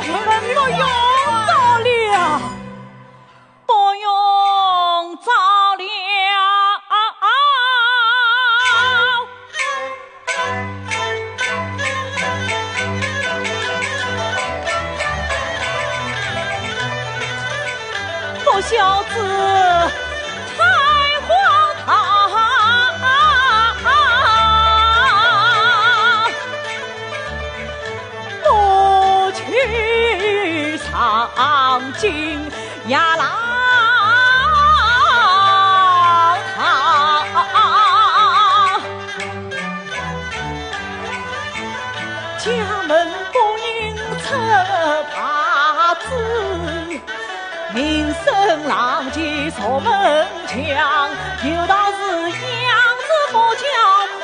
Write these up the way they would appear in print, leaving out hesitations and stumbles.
你们不用找了，不用找了。这小子太荒唐，不去上京呀郎堂，家门不应侧八字，名声狼藉锁门墙，有道是养子不教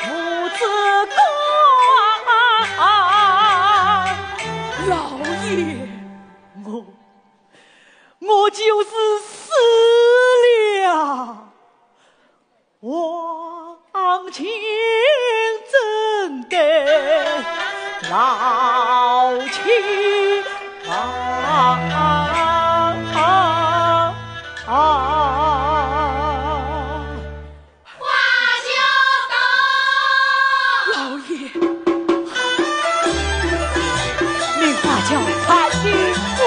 父子光。老爷，我就是死了，王亲怎得老亲花小刀，老爷，你花轿才应不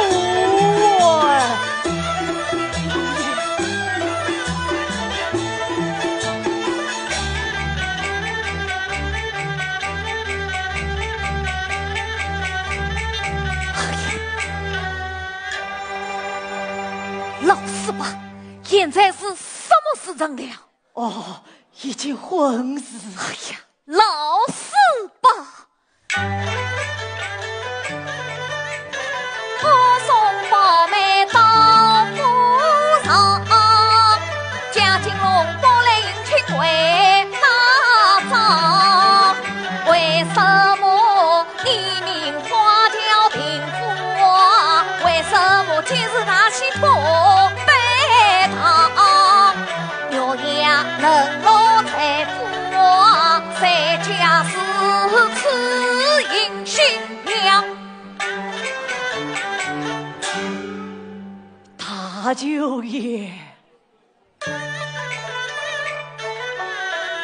老四吧，现在是什么时辰了？哦，已经昏死。哎呀，老四吧，我送宝妹到府上，贾金龙过来迎亲为大丈，为什么你名花轿平夫啊？为什么今日大喜破悲堂？若要能落财富啊，谁家是此应新娘？大舅爷，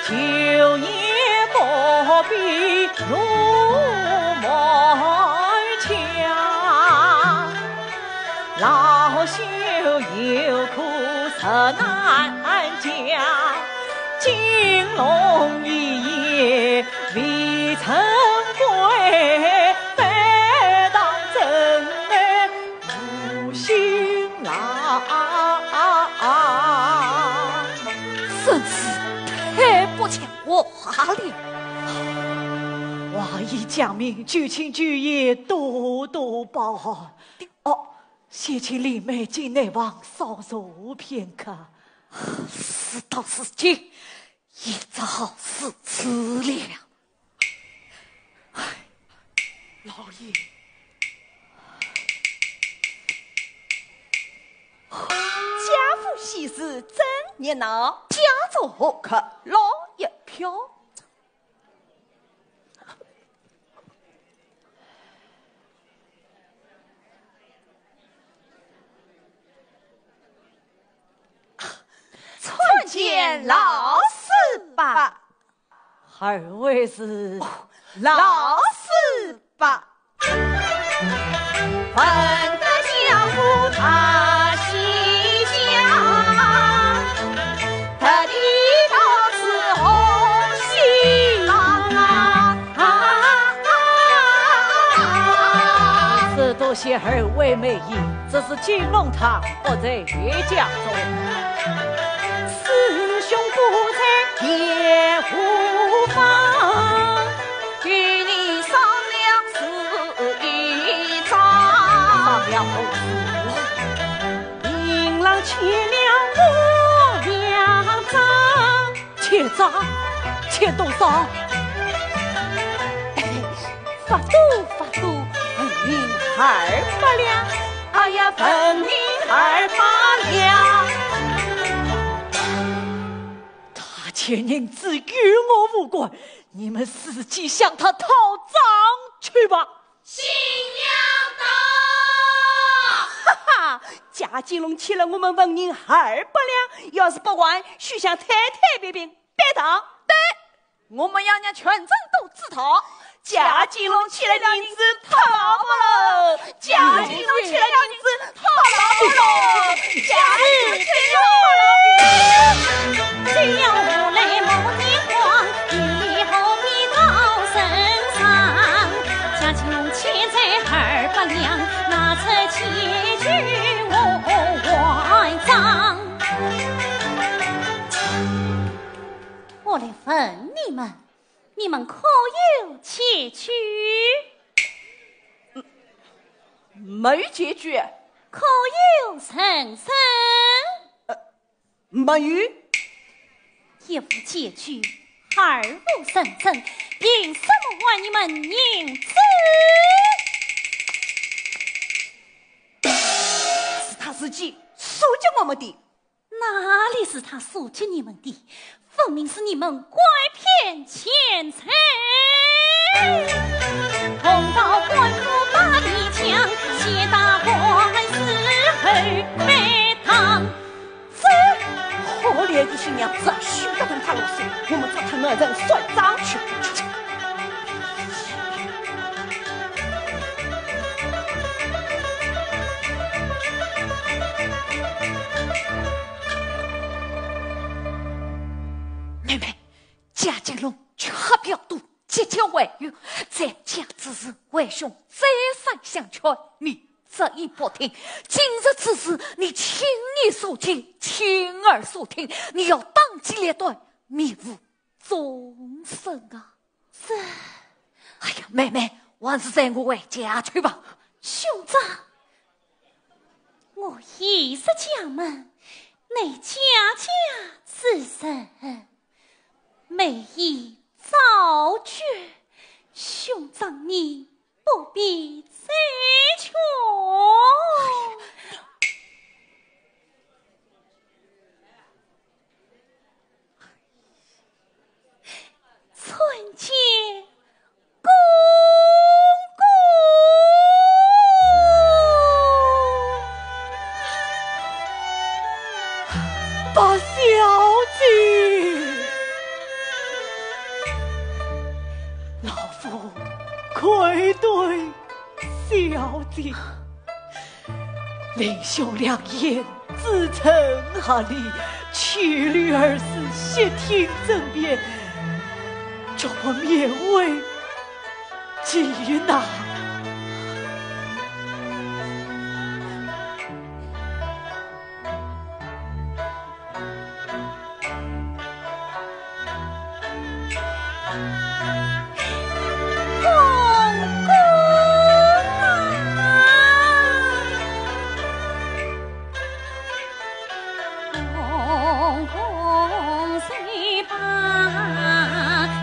舅爷不必入门墙，老朽有苦实难讲，金龙一夜未曾归，反当真乃无心郎。真是太不像话了！王爷讲明，就请舅爷多多包涵。哦，先请李妹进内房稍坐片刻。事到如今，也只好是此了。老爷，家父喜事真热闹，家中贺客老一票。参见老四吧，二位是老四吧。闻得家父他喜家，特地到此红喜郎是多谢二位美意，这是金龙堂不在家中。师兄不在夜无房，与你商量是一场。了银郎欠了我2张，欠多少？发度200两，哎呀，分明200两。他欠银子与我无关，你们自己向他讨账去吧。新娘到。贾金龙欠了我们文人200两，要是不还，须向太太便便白堂。对，我们要让全镇都知道。贾金龙欠了银子讨不喽，贾金龙欠了银子讨不喽，贾金龙欠了只要我来谋你光，以后必到身上。贾金龙欠债200两，拿出钱去我还账。我来问你们，你们可有结局？没结局，可有成身？没有。一无结局，二无成身，凭什么还你们银子？是他自己收集我们的。哪里是他收集你们的？分明是你们拐骗钱财！同到官府打一枪，先打官司后卖汤。可怜的新娘子，许得等他落水，我们找他那人算账去。妹妹，贾金龙却黑嫖赌，结交外遇，在家之事为兄再三相劝，你这一不听。今日之事，你亲耳所听，亲耳所听，你要当机立断，免无终身啊！是，哎呀，妹妹，还是在我回家去吧。兄长，我已是家门，你家之人，美意早绝，兄长你不必再求。春节公公，大小姐，老夫愧对小姐，领兄两言自称合理，去律而死，悉听争辩，叫我勉为其难。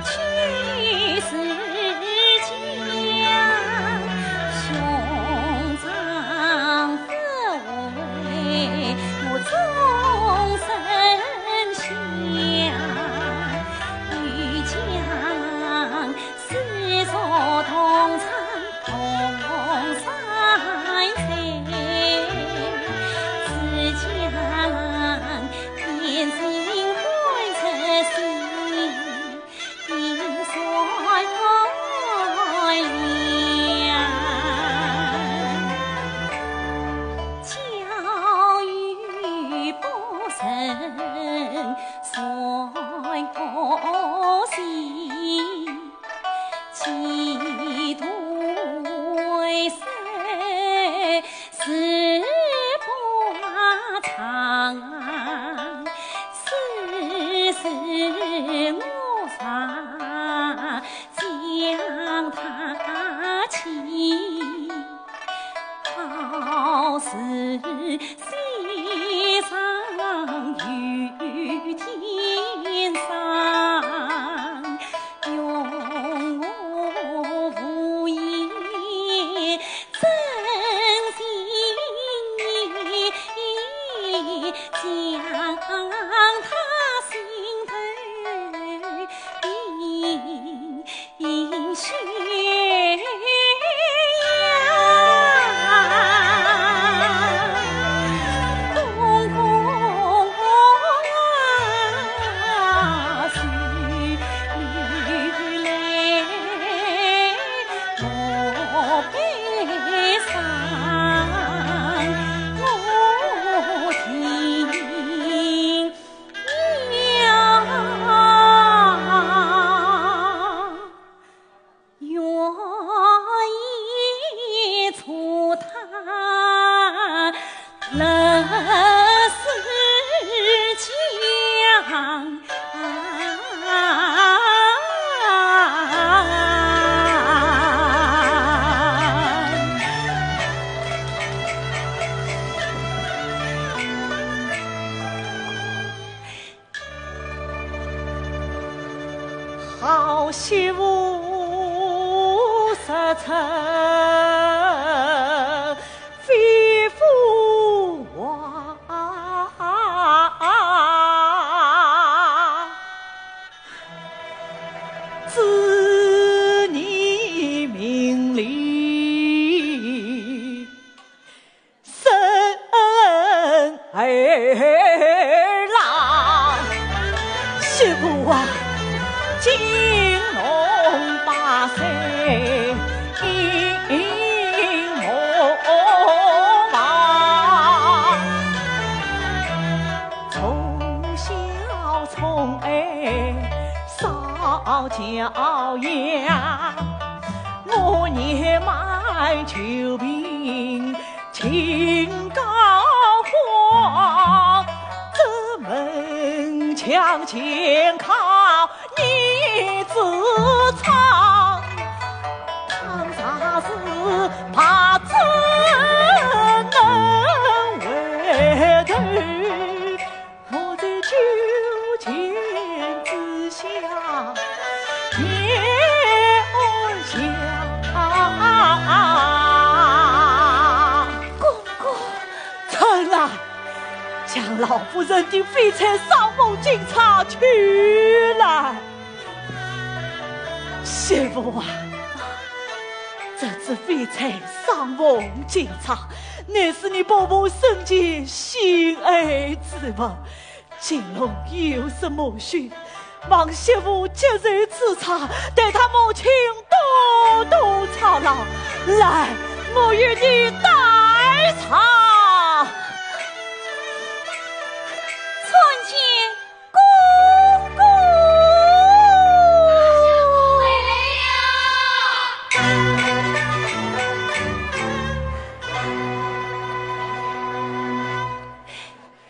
去世家。好媳妇实称非妇王，知你明理，生儿郎，媳妇啊！金龙八岁迎魔王，从小从爱少教养，我年迈久病情高皇，这门墙前靠你自唱，唐啥事怕怎能回头？我在酒前之下也想，公公，臣啊，将老夫人的废柴上奉警察去来。媳妇啊，这只废柴上奉警察，乃是你伯母生前心爱之物。金龙有什么许？望媳妇接受此茶，待他母亲多多操劳。来，我与你代茶。从前公公回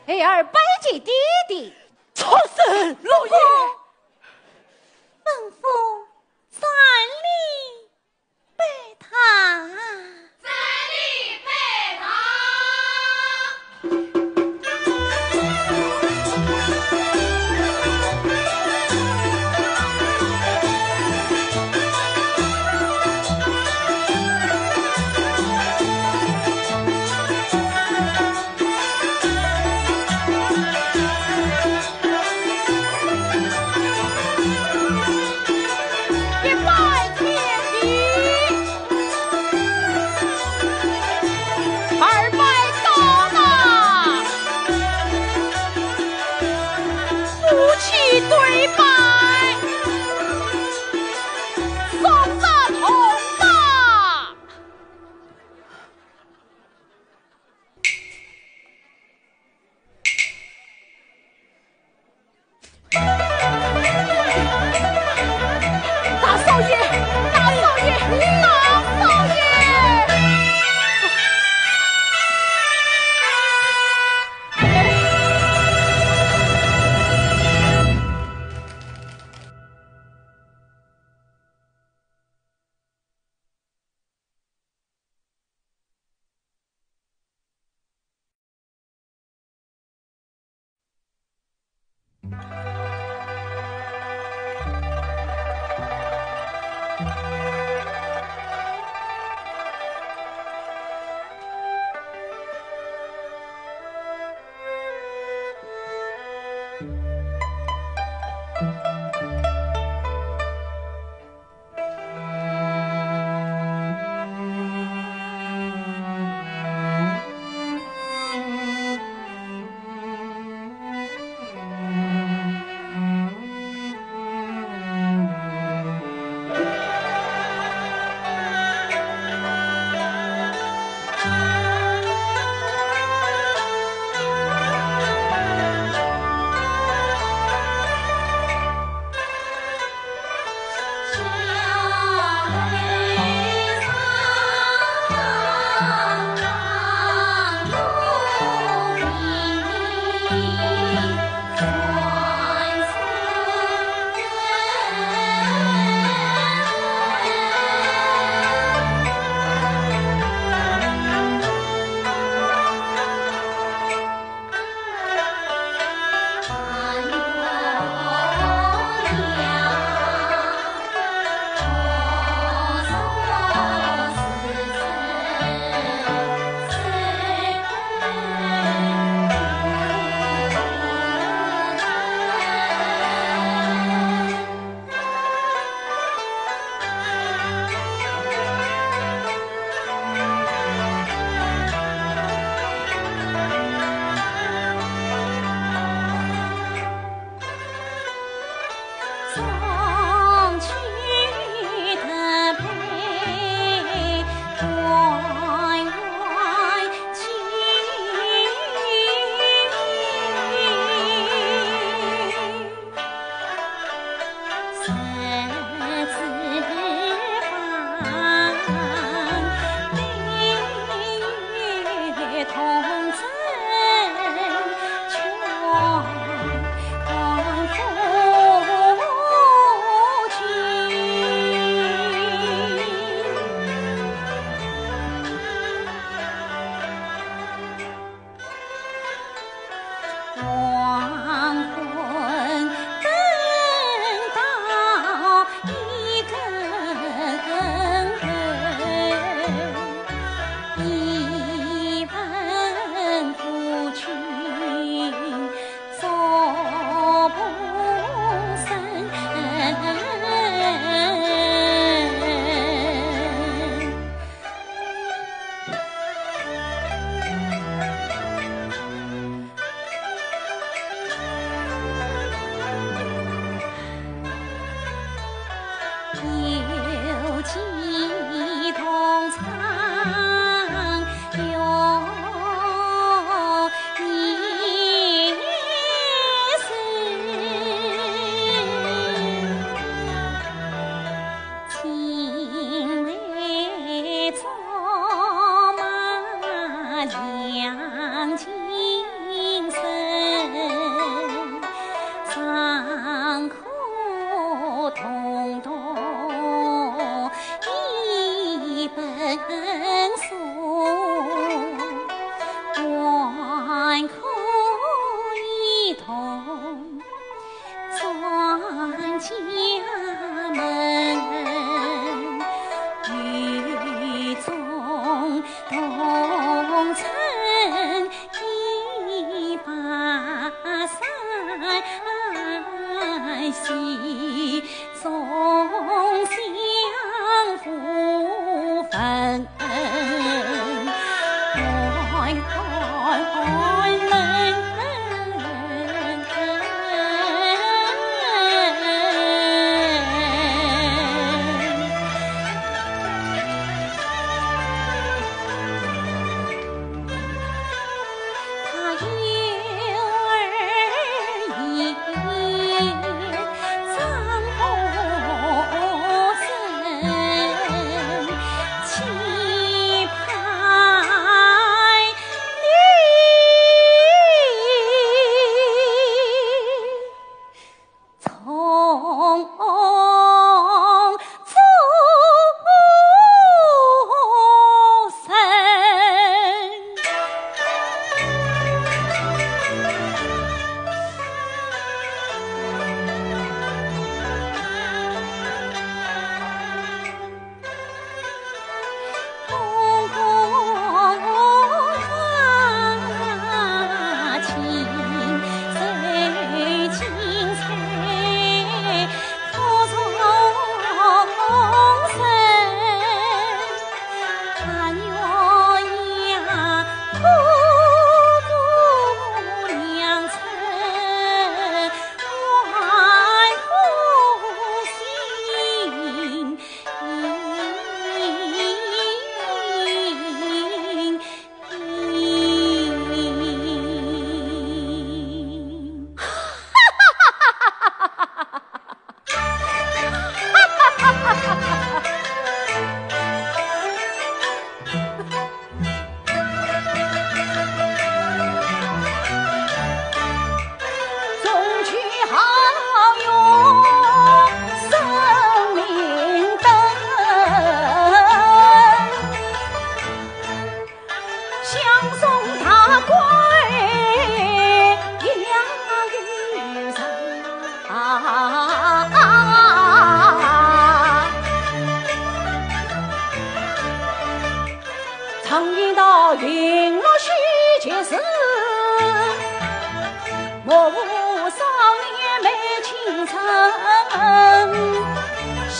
来儿拜见爹爹。出生老爷，本府三礼拜堂。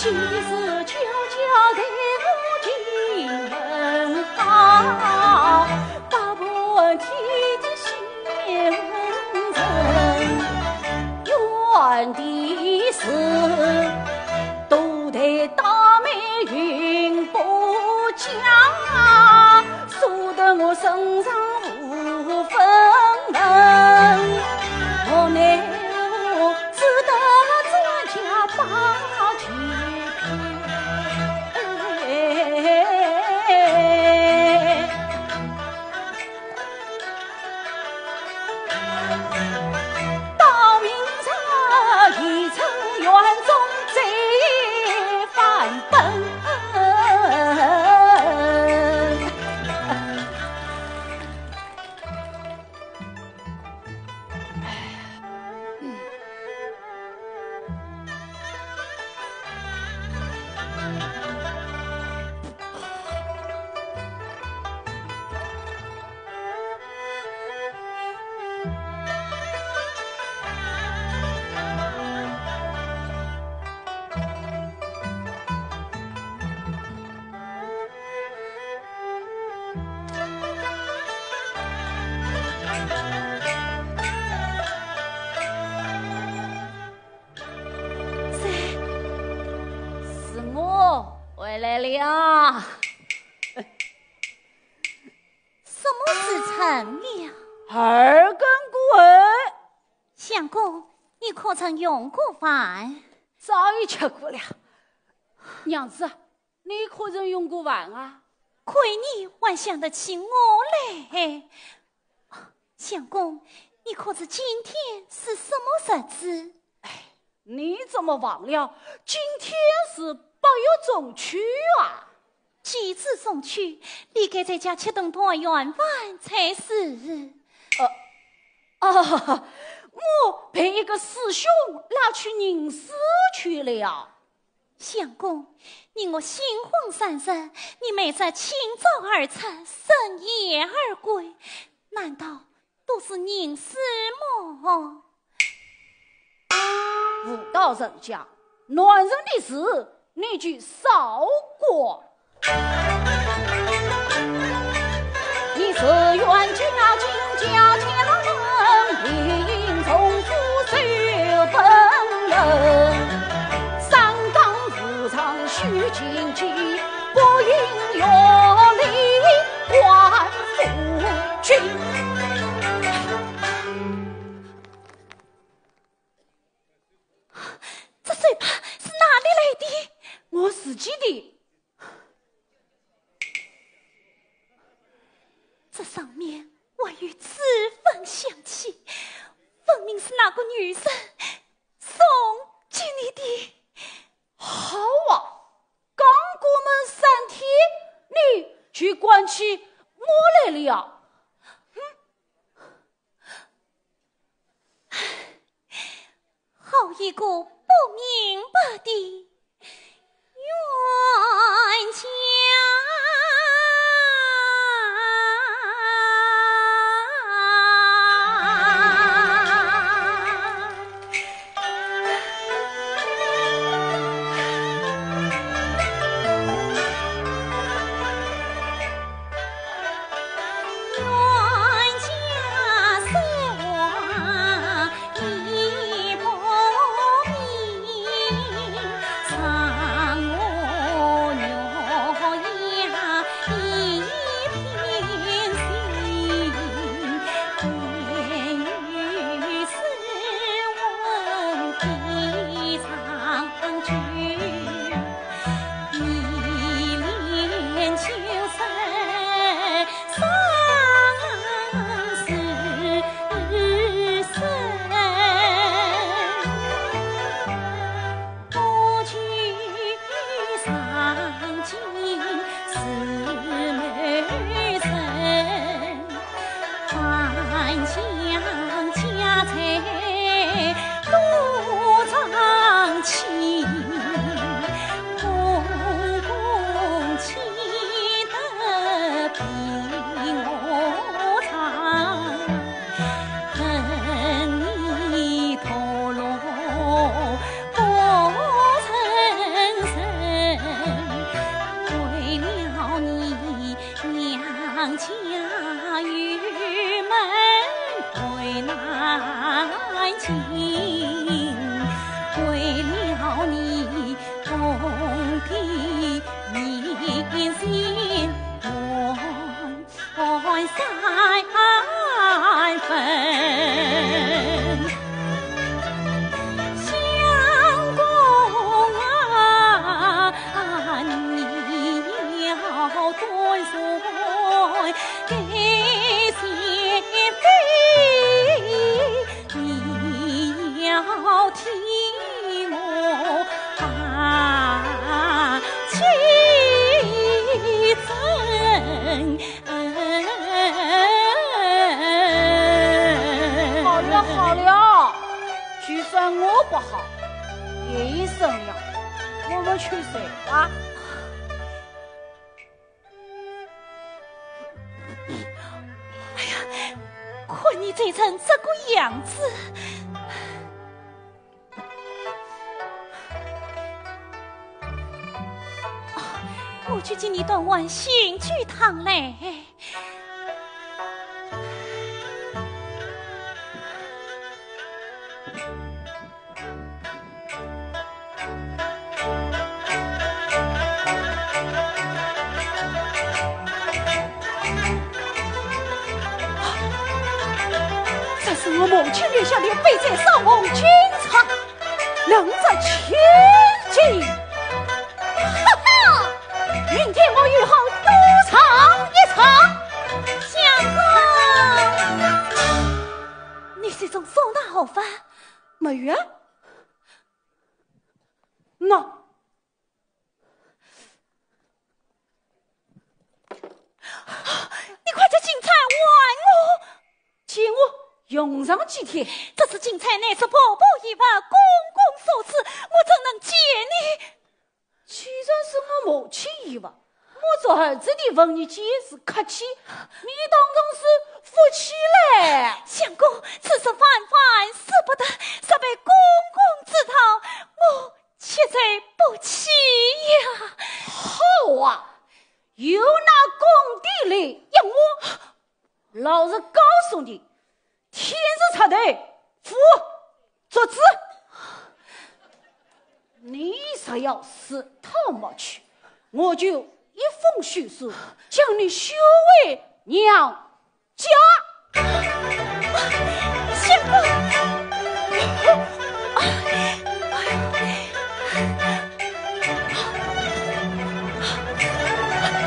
昔日悄悄对我进门好，大伯提的先人，愿的是都得大美云不假，输得我身上无分文，我内我只得这家把几到明朝已成园中贼反本。回来了，什么事成了？二更过，相公，你可曾用过饭？早已吃过了。娘子，你可曾用过饭啊？亏你还想得起我来。相公，你可知今天是什么日子？你怎么忘了？今天是8月中秋啊！既至中秋，你该在家吃顿团圆饭才是。我被一个师兄拉去宁寺去了。相公，你我新婚3日，你每日清早而出，深夜而归，难道都是宁寺么？武道人家，男人的事你就少管。你是冤家进家前郎门，理应从夫守本人。三纲日常须谨记，不应越礼还夫君。这水帕是哪里来的？我自己的。这上面我与脂粉相契，分明是那个女生送给你的。好啊，刚过门3天，你去关起我来了。好一个不明白的冤家！尽，为了你共的民心换3分。相公啊，你要端水给贤妃，你要替我把妻赠。好了好了，就算我不好，夜深了，我们去睡吧。看你这成这个样子，我去敬你端碗醒去汤嘞。这是我母亲留下的备在少红军场，仍在千金。哈哈，明天我与后多唱一场。相公，你这种收纳好饭，美元，那你快这金钗还我，借我用上几天。这次金钗乃是婆婆一把公公所赐，我怎能借你？既然是我母亲一把，我做儿子的问你几次客气，你当成是夫妻嘞。相公，此事万死不得，实被公公知道，我切在不起呀。好啊，有那工地来养我，老子告诉你，天子插队，夫作子。你只要是逃没去，我就一封书书将你修为娘家。相公，相公，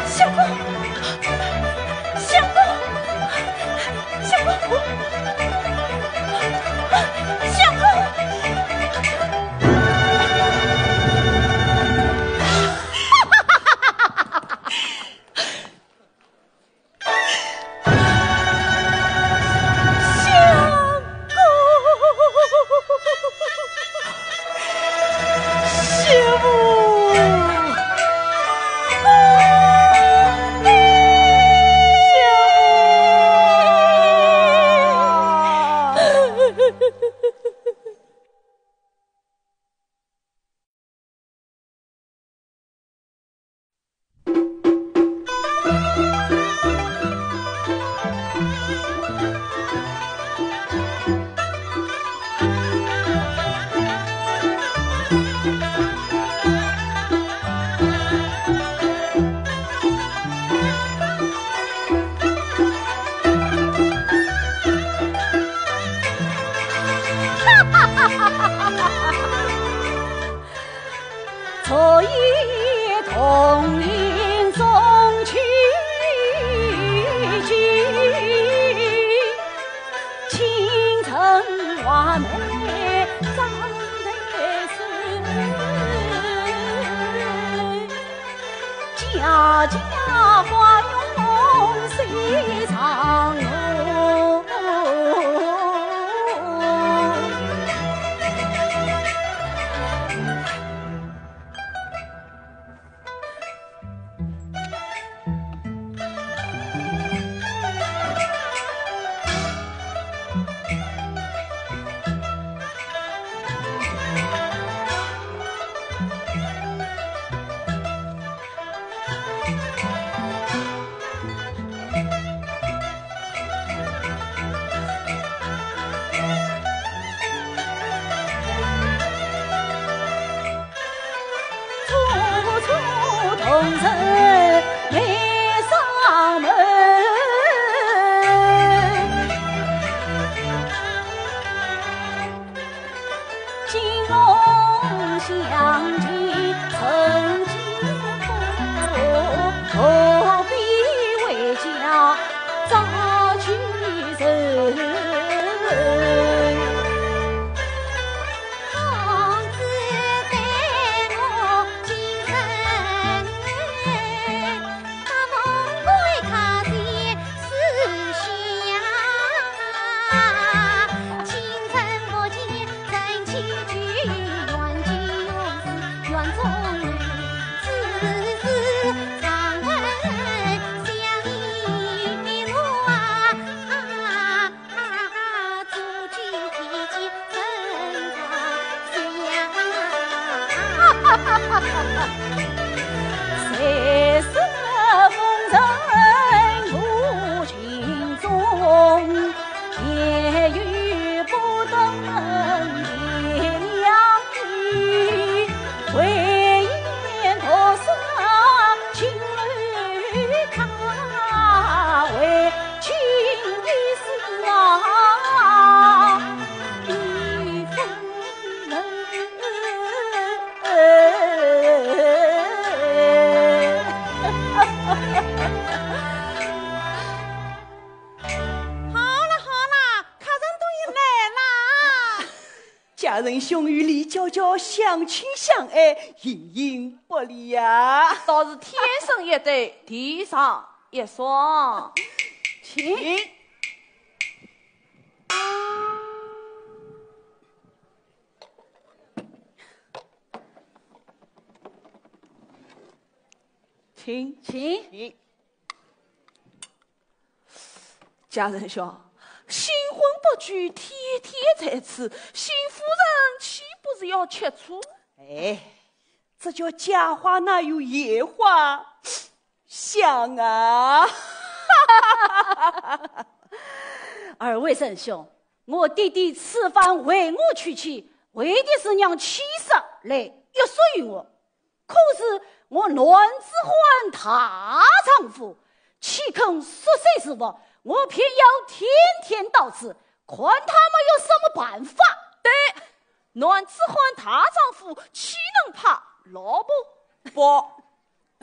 相公，相公，相公。昨夜同饮中曲酒，倾城画眉张得是，家家花拥谁唱哦。尘没上门，金龙相见曾经过，何必为家早去人。谁是风尘无情中，也与不等别两地，回眼多少情侣他为情一世啊，一分人。家人兄与李娇娇相亲相爱，形影不离呀！倒是天生一对，地上一双。请。请。家人兄，新婚不举，天天在此，新夫人岂不是要吃醋？哎，这叫假话哪有野话像啊！二位仁兄，我弟弟此番为我娶妻，为的是让妻室来约束于我。可是我乱子还他丈夫，岂肯说谁是我？我偏要天天到此，看他们有什么办法。对，乱子还他丈夫，岂能怕萝卜？不，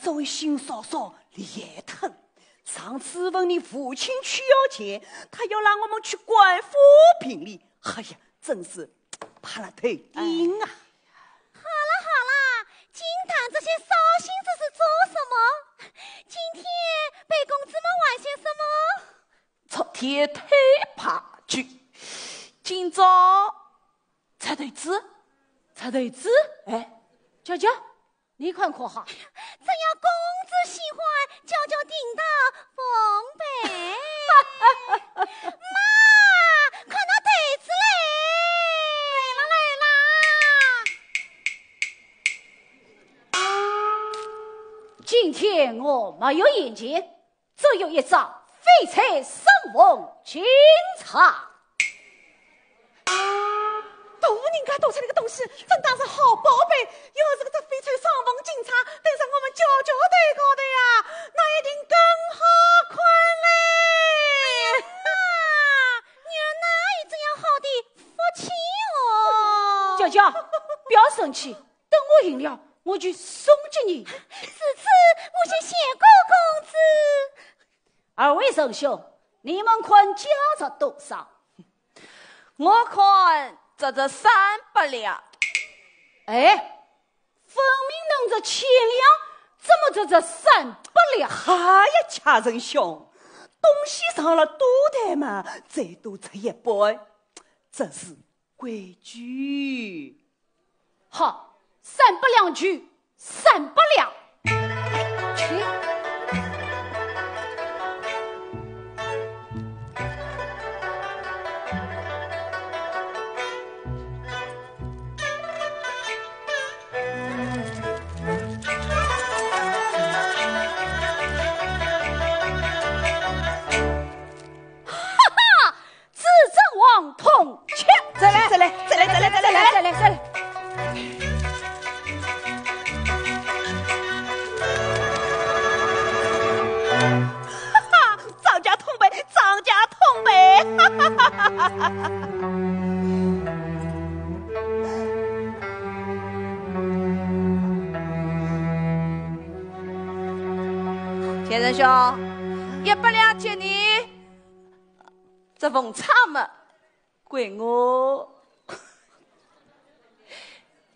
这位新嫂嫂脸疼。上次问你父亲去要钱，他要让我们去官府评理。哎呀，真是怕了头晕啊！好了，金堂这些骚心子是做什么？今天被公子们玩些什么？朝天推爬去，今朝插对子，哎，娇娇，你看可好？只要公子喜欢，娇娇顶到风呗。妈，看到对子嘞！来了。今天我没有眼见，只有一张废柴生翁清茶。都人家多出来个东西，真当是好宝贝。要是这翡翠上翁警察登上我们娇娇队高的呀，那一定更好看嘞！娘哪有这样好的福气哦？娇娇，不要生气，等我赢了，我就送给你。此我先谢过公子。二位仁兄，你们看价值多少？我看这300两。哎，分明能这千两，怎么这300两？哎呀，家人兄，东西上了多的嘛，最多出一半，这是规矩。好，300两去，300两去。娘田仁兄，100两借你，这奉茶么归我。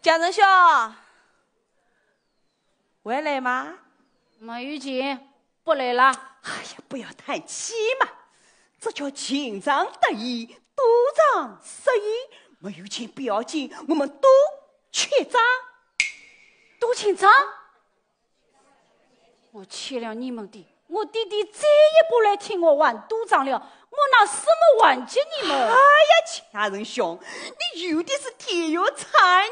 江仁兄，回来吗？没有钱，不来了。哎呀，不要叹气嘛，这叫情长得意，赌场失意。没有钱不要紧，我们赌欠账。赌欠账？我欠了你们的，我弟弟再也不来听我玩赌账了，我拿什么还给你们？哎呀，家人兄，你有的是天有残呀！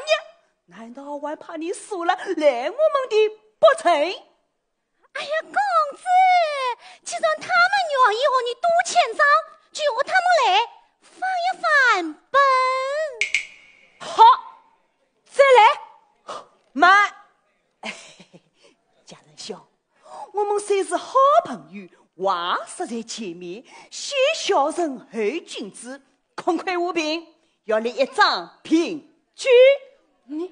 难道还怕你输了来我们的不成？哎呀，公子，既然他们愿意和你赌欠账，就由他们来翻一翻本。好，再来。慢，家人兄，我们虽是好朋友，话实在见面，先小人后君子，空快无凭，要立一张凭据。难道公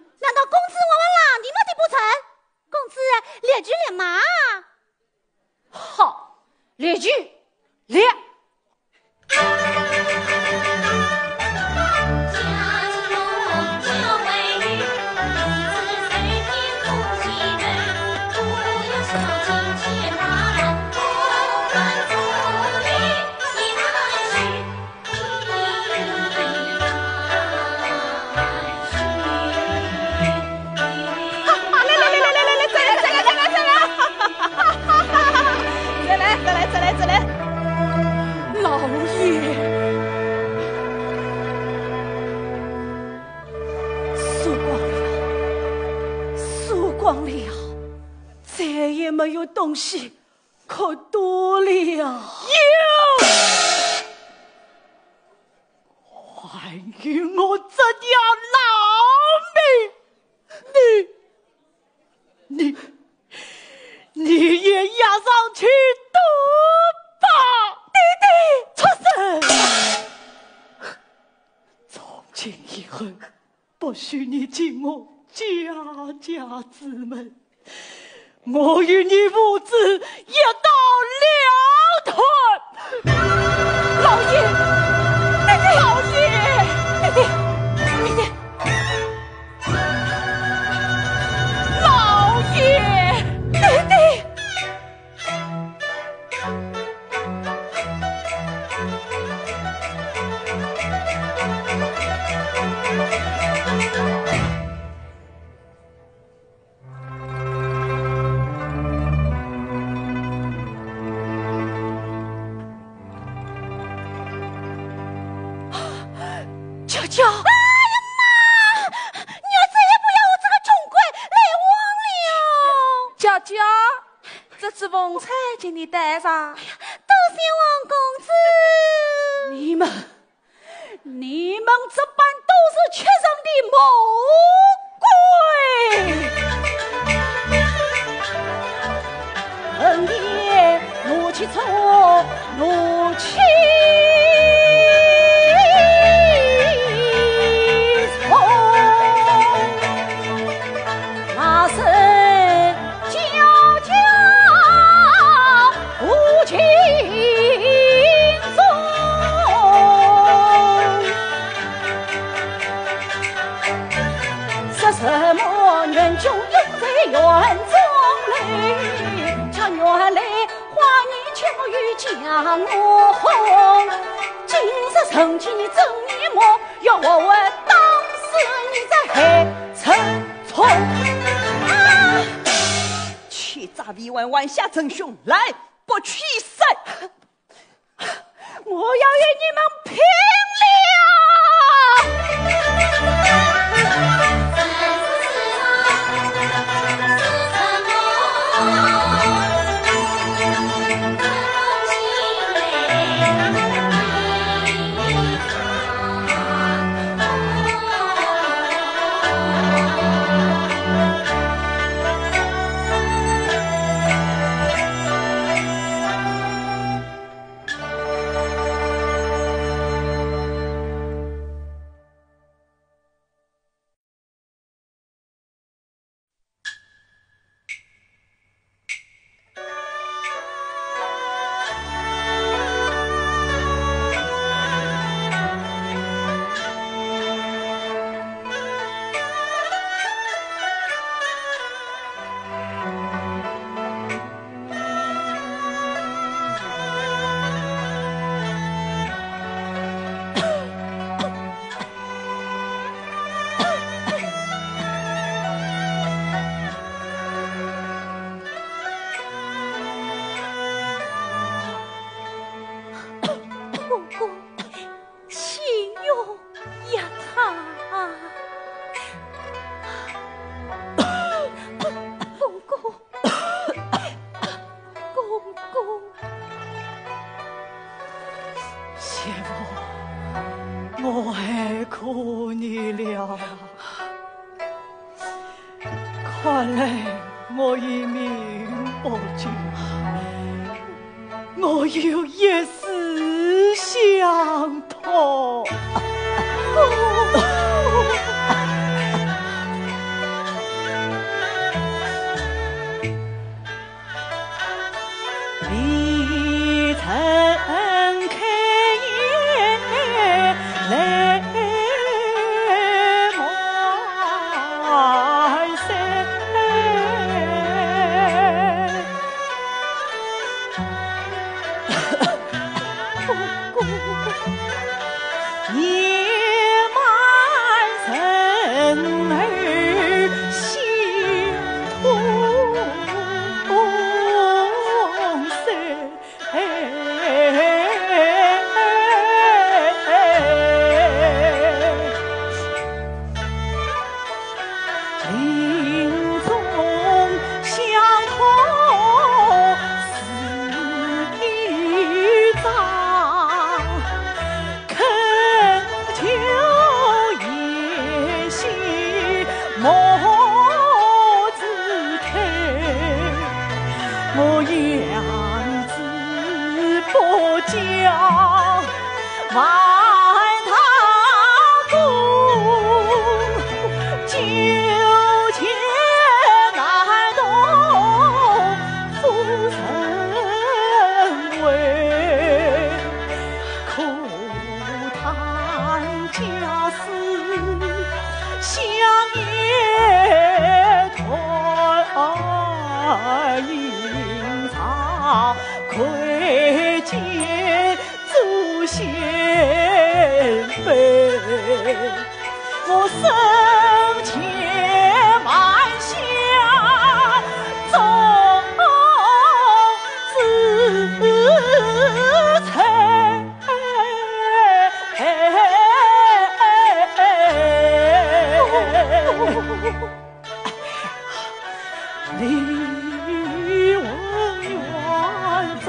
子我们让你们的不成？公子列举列马。好，列举列。再来，老爷，输光了，再也没有东西可赌了。有，还于我这条老命，你也押上去赌吧，弟弟，出声！从今以后，不许你进我家之门，我与你父子一刀两断。老爷，老爷，弟弟。老爷，弟弟。娇娇，哎呀妈！你要再也不要我这个穷鬼来往了。娇娇，这只凤钗请你带上。多谢王公子。你们这般都是缺人的魔鬼！本爷怒气冲，怒气。什么人就永在园中里，瞧原来花言巧语将我哄，今日趁机你真面目，要我问当时你在海城冲啊！欺诈为万万下真凶，来不取一胜，我要与你们拼了！太可怜了，看来我已命不久，我有一丝相托。未曾开眼泪满腮，年满人儿心痛临终相托是一张，恳求言行莫自退，我样子不讲万他公，就且难懂夫人为，苦叹家事相爷团隐藏，窥见祖先辈，我生前埋下种子财，李文远走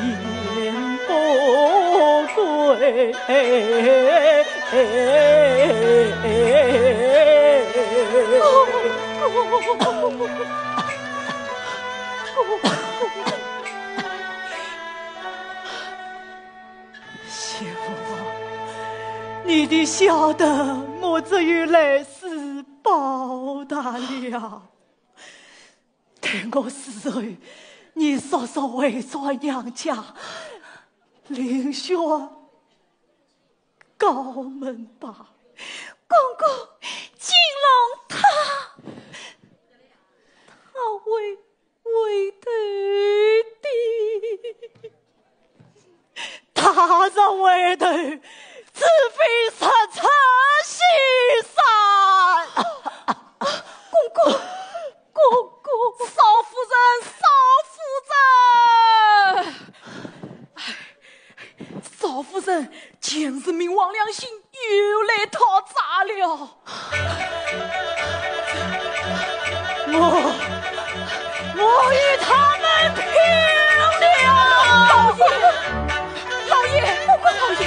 言不归，媳妇，你得晓得我只有来世报答了。待我死后，你速速回转娘家，领学高门吧。公公，金龙他为头的，他这为头，只非十层西山。公公，少夫人，少夫人前世冥王良心又来讨债了。我与他们拼了！老爷，公公老爷，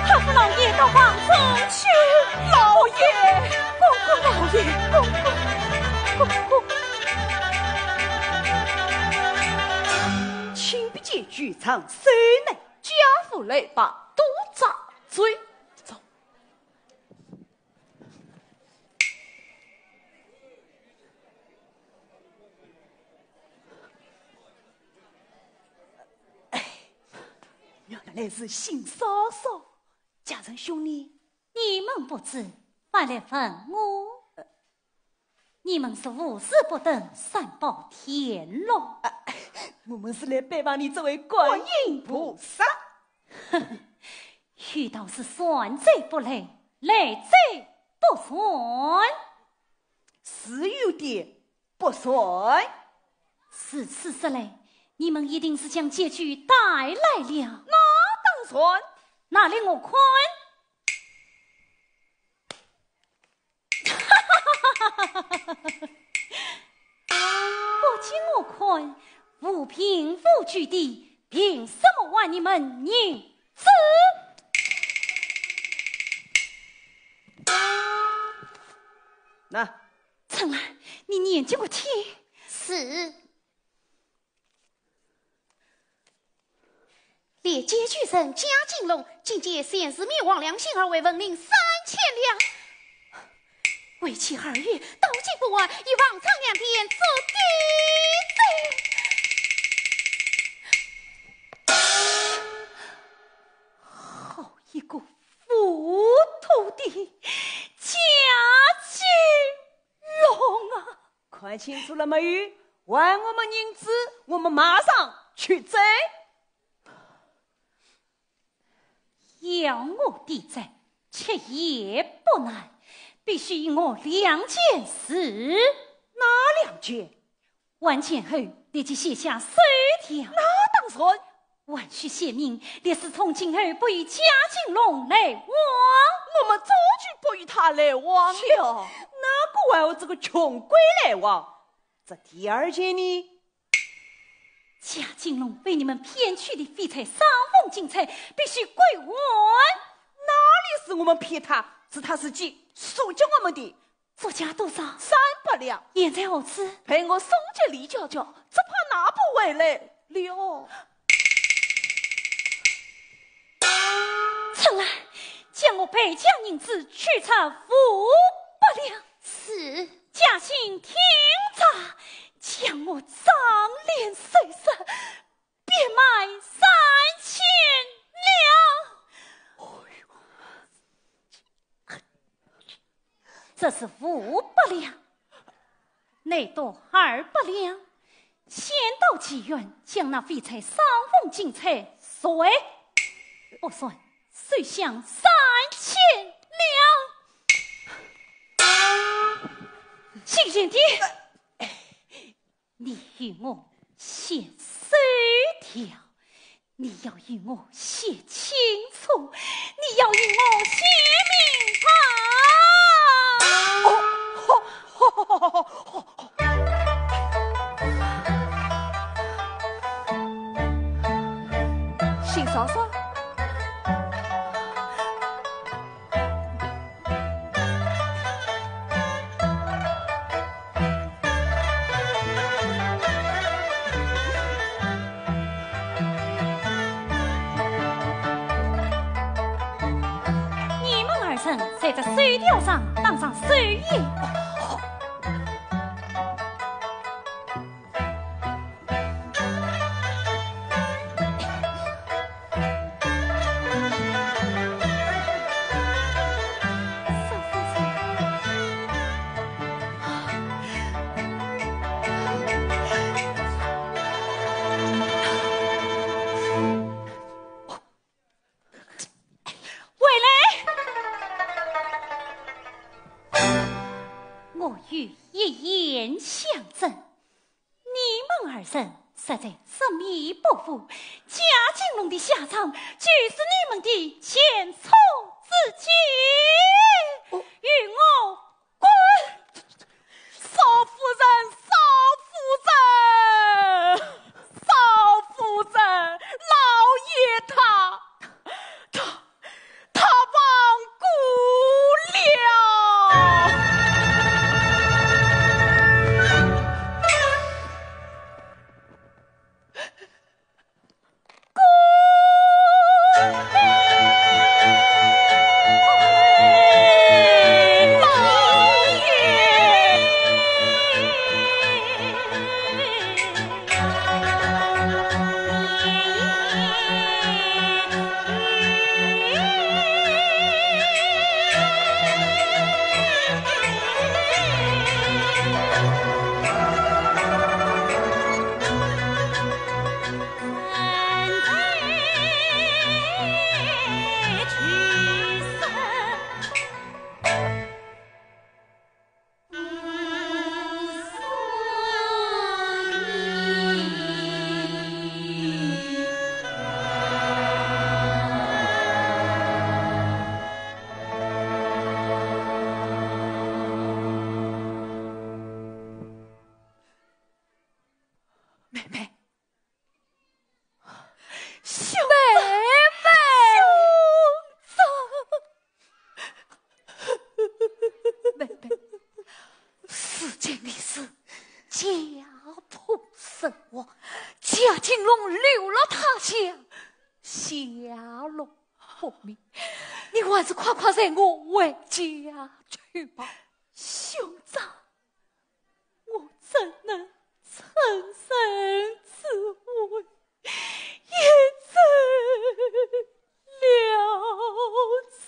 还扶老爷到王城去。老爷，公公老爷，公公。请不见剧场谁内家父来吧，督察追走。原来是新嫂嫂，家人兄弟，你们不知，反来问我。你们是无事不等三宝天龙，我们是来拜访你这位观音菩萨。遇到是算贼不来，来贼不算，是有点不算。是此时来，你们一定是将结局带来了。那当算，哪里我看？不仅我看，无贫富居低，凭什么还你们宁死？那春儿，你念几个天？是。列街巨神贾金龙，今届先是灭亡良心而为文令3000两，为期2月，到期不完，以往常2天做抵债。好一个糊涂的贾金龙啊！看清楚了没有？还我们银子，我们马上去追。要我抵债，却也不难，必须以我2件事。哪2件？完钱后立即写下收条。那当然。万须写明，烈士从今后不与贾金龙来往。我们早就不与他来往了。哪个还有这个穷鬼来往？这第2件呢？贾金龙被你们骗去的废柴3封金钗必须归还。哪里是我们骗他，是他自己输给我们的。作价多少？300两。现在何此？陪我送给李娇娇，只怕拿不回来了。春儿，将我陪嫁银子取出500两。是。贾姓听着，将我长脸碎色，别卖3000两。这是500两，内多200两。先到妓院，将那废柴3封金钗赎回，不算，遂享3000两。新贤弟，你与我写收条，你要与我写清楚，你要与我写明白。新嫂嫂。在这水条上当上手印。实在执迷不悟，贾金龙的下场就是你们的前错之计，与我滚！少夫人，少夫人，老爷他亡故了。家仆生活，贾金龙流了他乡，下落不明。你还是快快让我回家去吧。兄长，我怎能承受此罪，也怎了此？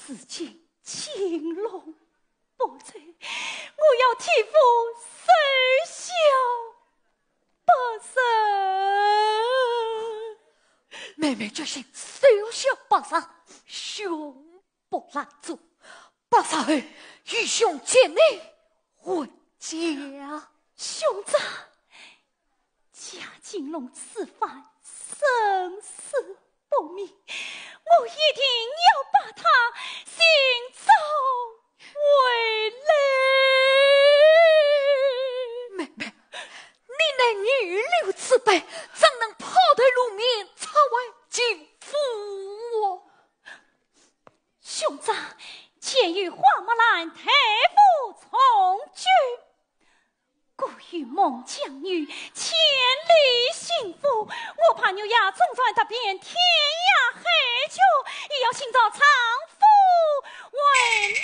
如今金龙不在，我要替父守孝不生。妹妹决心守孝不杀，兄不拦阻。不杀后，与兄接你回家。兄长，贾金龙此番生死不明，我一定要把他寻找回来。妹妹，你乃女流之辈，怎能抛头露面，成为奸夫？兄长，鉴于花木兰太傅从军，故与孟姜女千里寻夫，我怕牛牙纵转踏遍天涯海角，也要寻找丈夫为媒。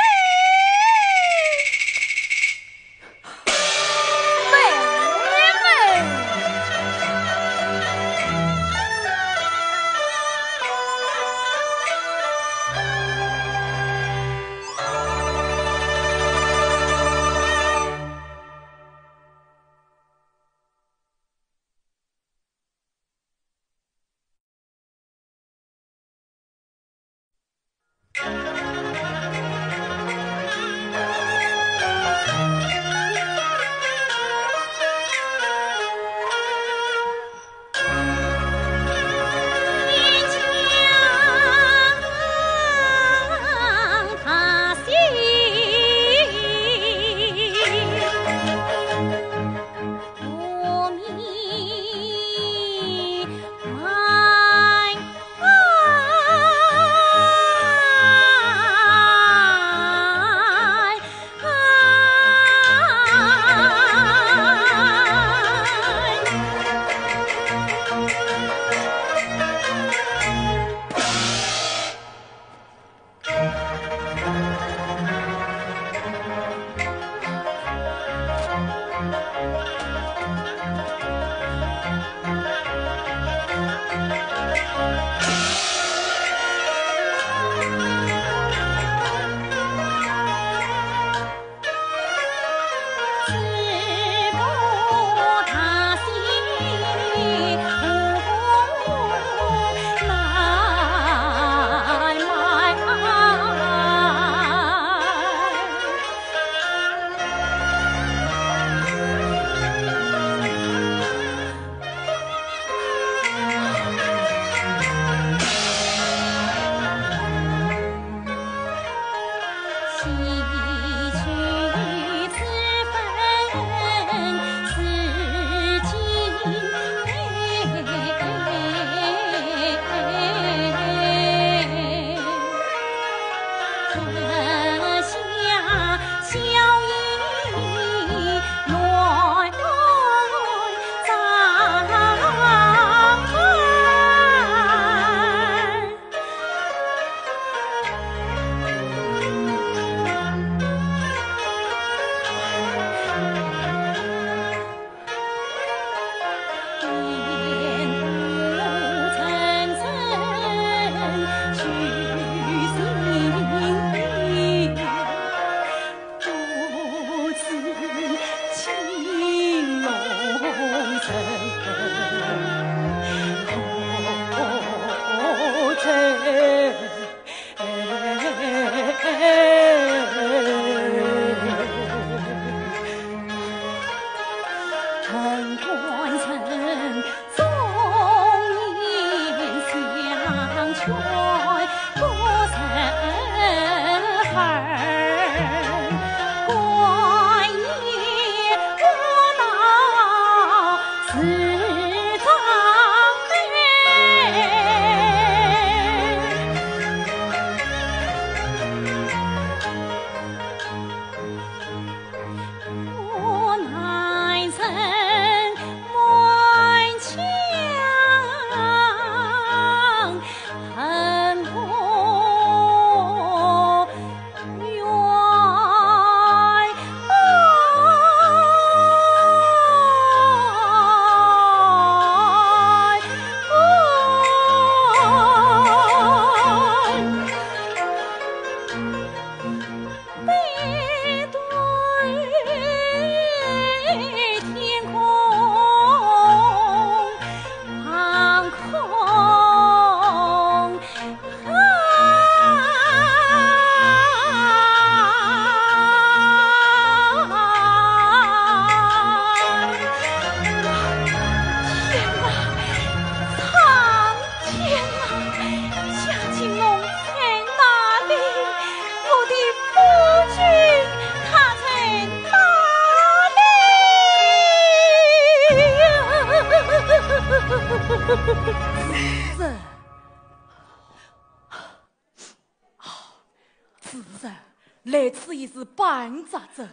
来此已是半扎阵，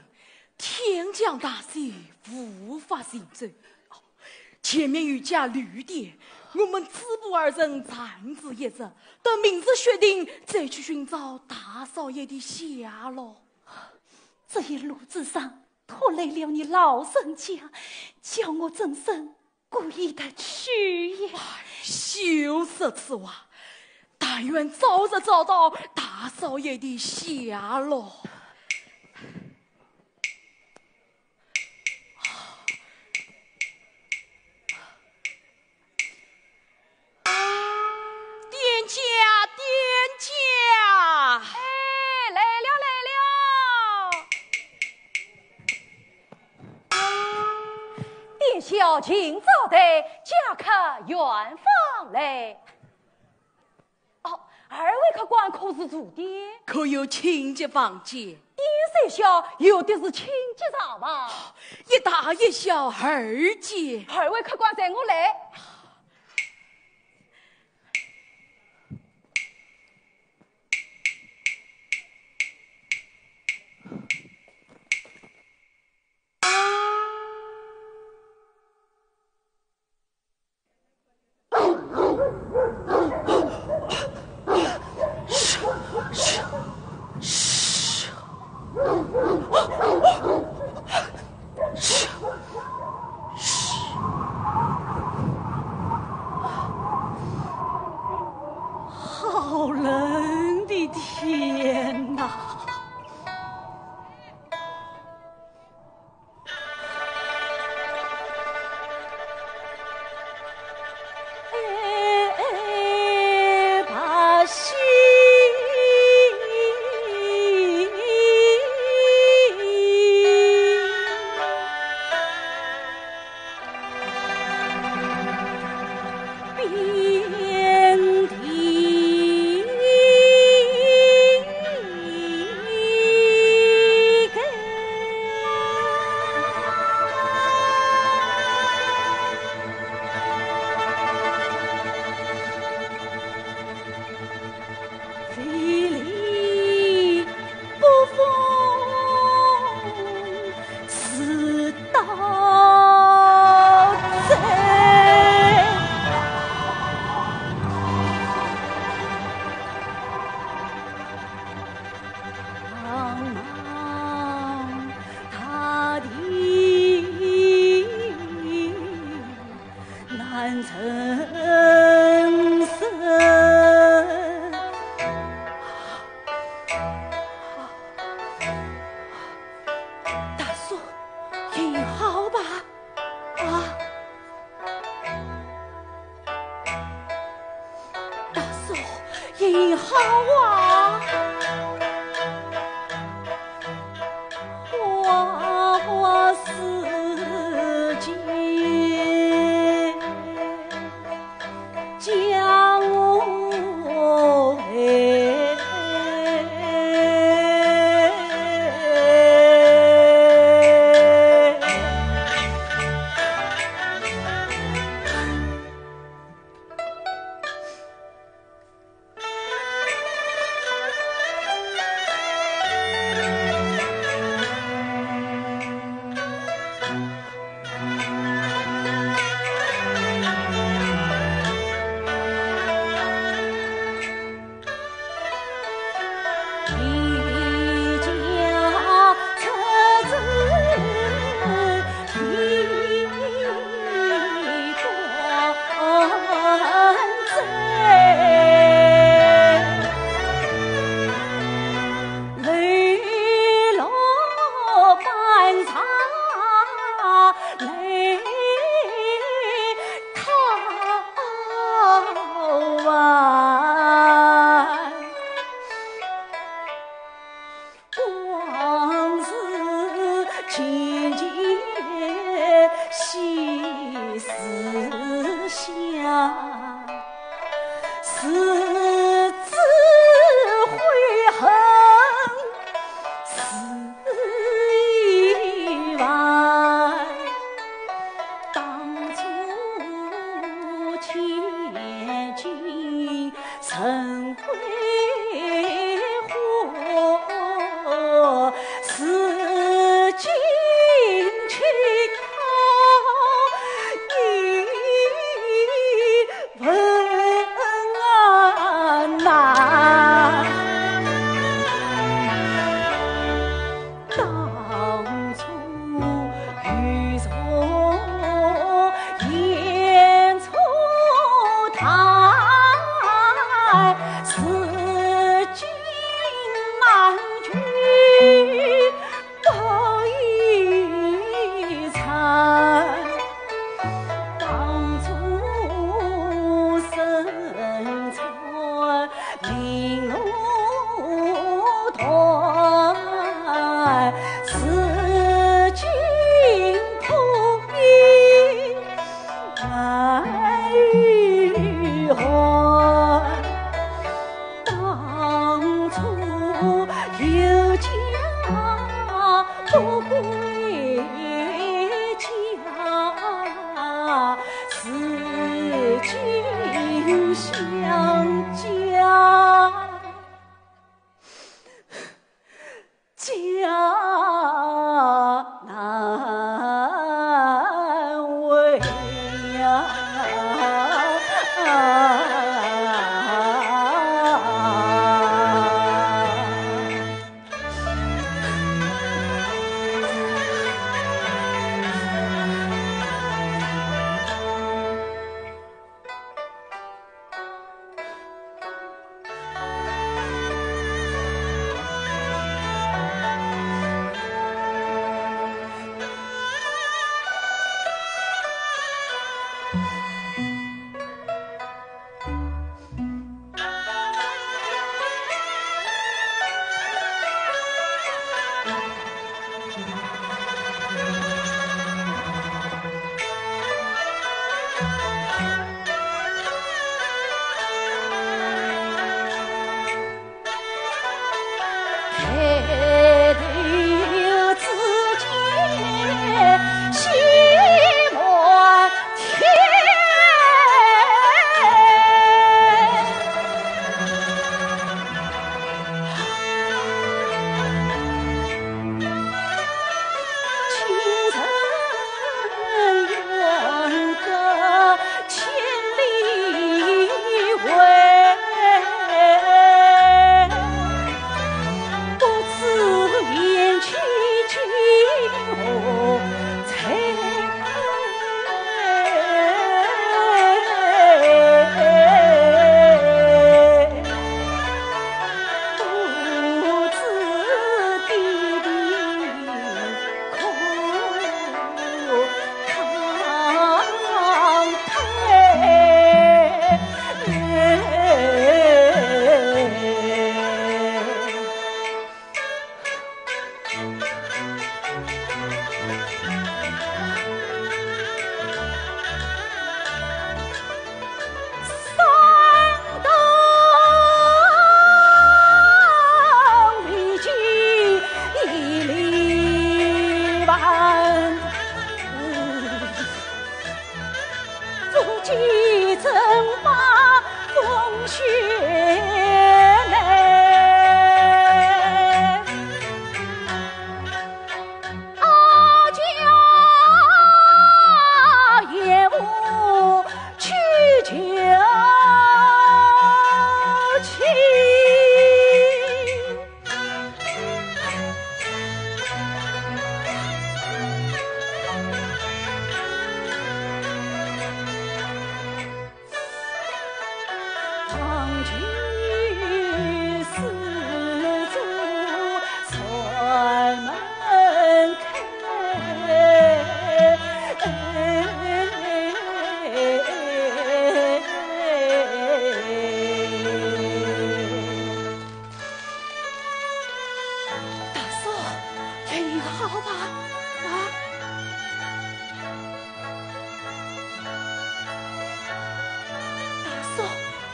天降大雪，无法行走。前面有架绿点，我们止步二人暂止一日，等明日决定再去寻找大少爷的下落。这一路之上拖累了你老人家，叫我怎生故意的去也？休说此话，但愿早日找到大少爷的下落。店家，哎，来了。店小请早的，家客远方来。哦，二位客官可是住店？可有亲戚房间？店虽小，有的是亲戚场嘛。一大一小二间。二位客官随我来。好冷的天哪！也好啊，花花世界将我陪。曾辉煌，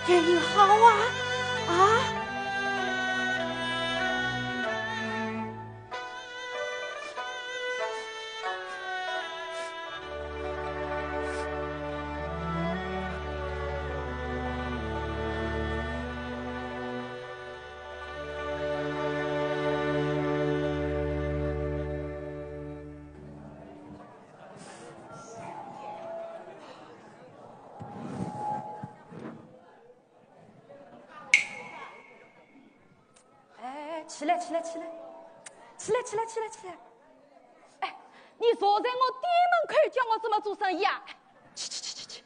也好啊，啊！起来！哎，你坐在我店门口，叫我怎么做生意啊？去！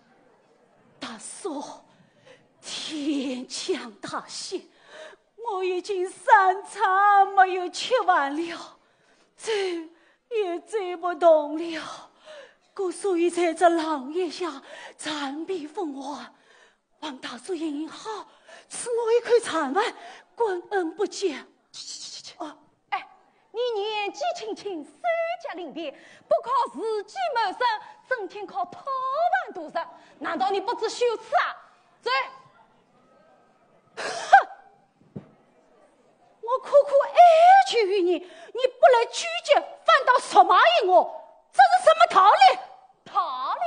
大嫂，天降大限，我已经3餐没有吃完了，走也走不动了。所以在这廊檐下暂避风华。王大叔您好，赐我一块残碗，滚恩不减。哦，哎，你年纪轻轻，身家临别，不靠自己谋生，整天靠讨饭度日，难道你不知羞耻啊？走！哼！我苦苦哀求于你，你不来拒绝，反倒说骂于我，这是什么道理？道理？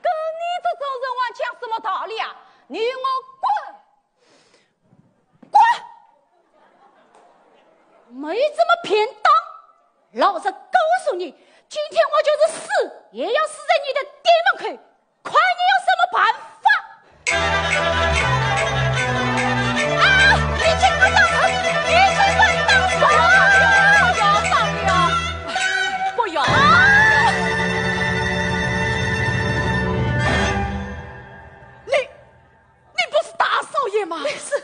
跟你这种人玩讲什么道理啊？你与我滚！滚！没这么偏当！老子告诉你，今天我就是死，也要死在你的店门口，看你有什么办法！啊！你这个大人，你是反当什么？不要上了，不要！你不是大少爷吗？你是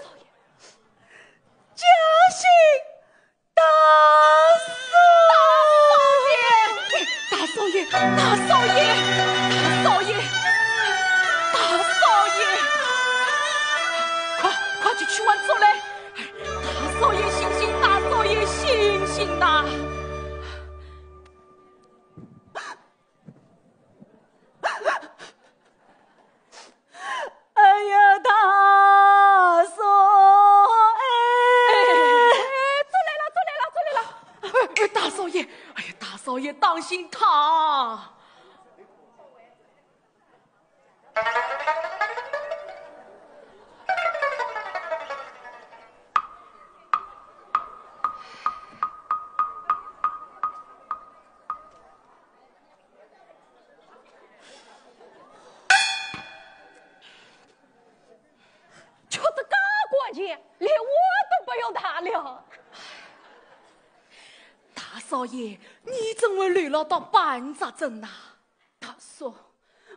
嘉兴大少爷，大少爷，大少爷，大少爷，快去取碗粥来！大少爷醒醒，大少爷醒醒呐！哎呀，大嫂，走来了！大少爷，哎呀，大少爷当心他！吃得嘎关键，连我都不用他了。大少爷，你怎么累了到半扎针呐？大嫂，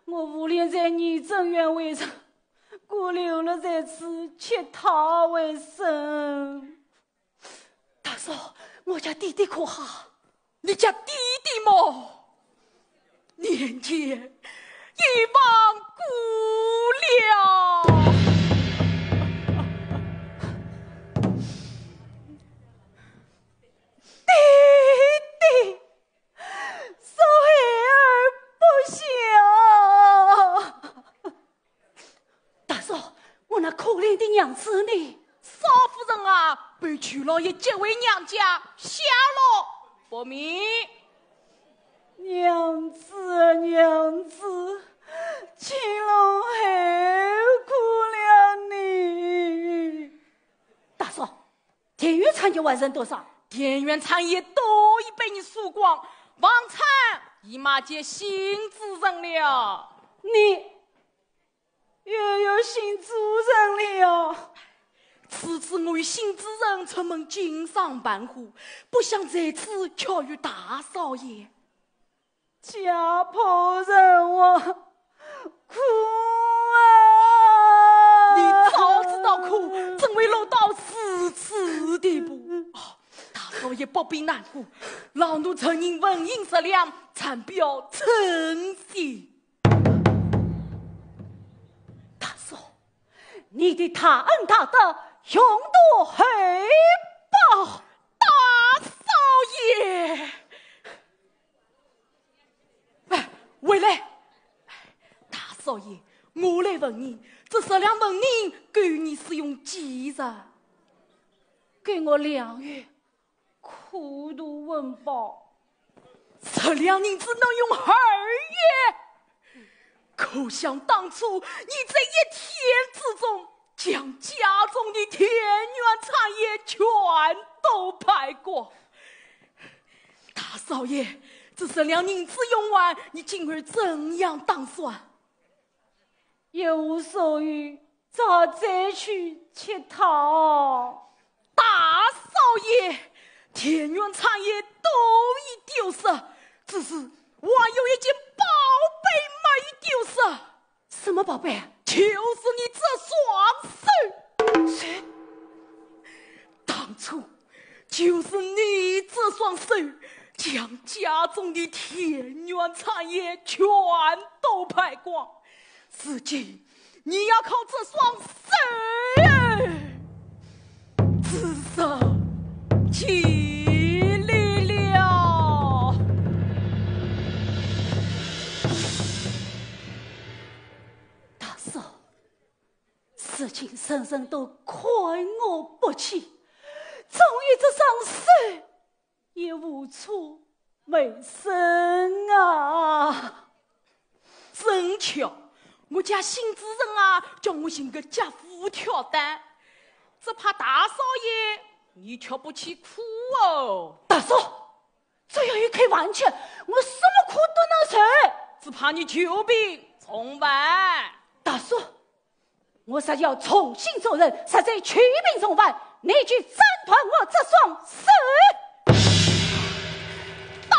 我无脸在你正院为生，孤留了在此乞讨为生。大嫂，我家弟弟可好？你家弟弟么？年前一亡故了。弟弟，受孩儿不孝。大嫂，我那可怜的娘子呢？少夫人啊，被曲老爷接回娘家，下落不明。娘子，娘子，青龙还苦了你。大嫂，田园产业完成多少？田园产业都已被你输光，房产已马接新主人了。你也有新主人了。此次我与新主人出门经商办户，不想在此巧遇大少爷。家破人亡，苦啊！你早知道苦，怎会落到如此地步？大少爷不必难过，老奴曾因文银食粮，惨表诚心。大嫂，你的大恩大德永多回报。大少爷，回来！大少爷，我来问你，这10两纹银够你使用几日？给我2月，苦度温饱。10两银子能用2月？可想当初，你在1天之中将家中的田园产业全都败光。大少爷，这10两银子用完，你今儿怎样打算？也无所谓，早再去乞讨。大少爷，田园产业都已丢失，只是我有一件宝贝没丢失。什么宝贝？就是你这双手。错，就是你这双手将家中的田园产业全都败光，如今你要靠这双手自受其力了。大嫂，事情人人都快我不起，终于这双手也无处为生啊！真巧，我家新主人啊，叫我寻个家父挑担，只怕大少爷你吃不起苦哦。大嫂，只有一口饭吃，我什么苦都能受。只怕你久病重返。大嫂，我是要重新做人，实在取病重返，你去斩断我这双手。大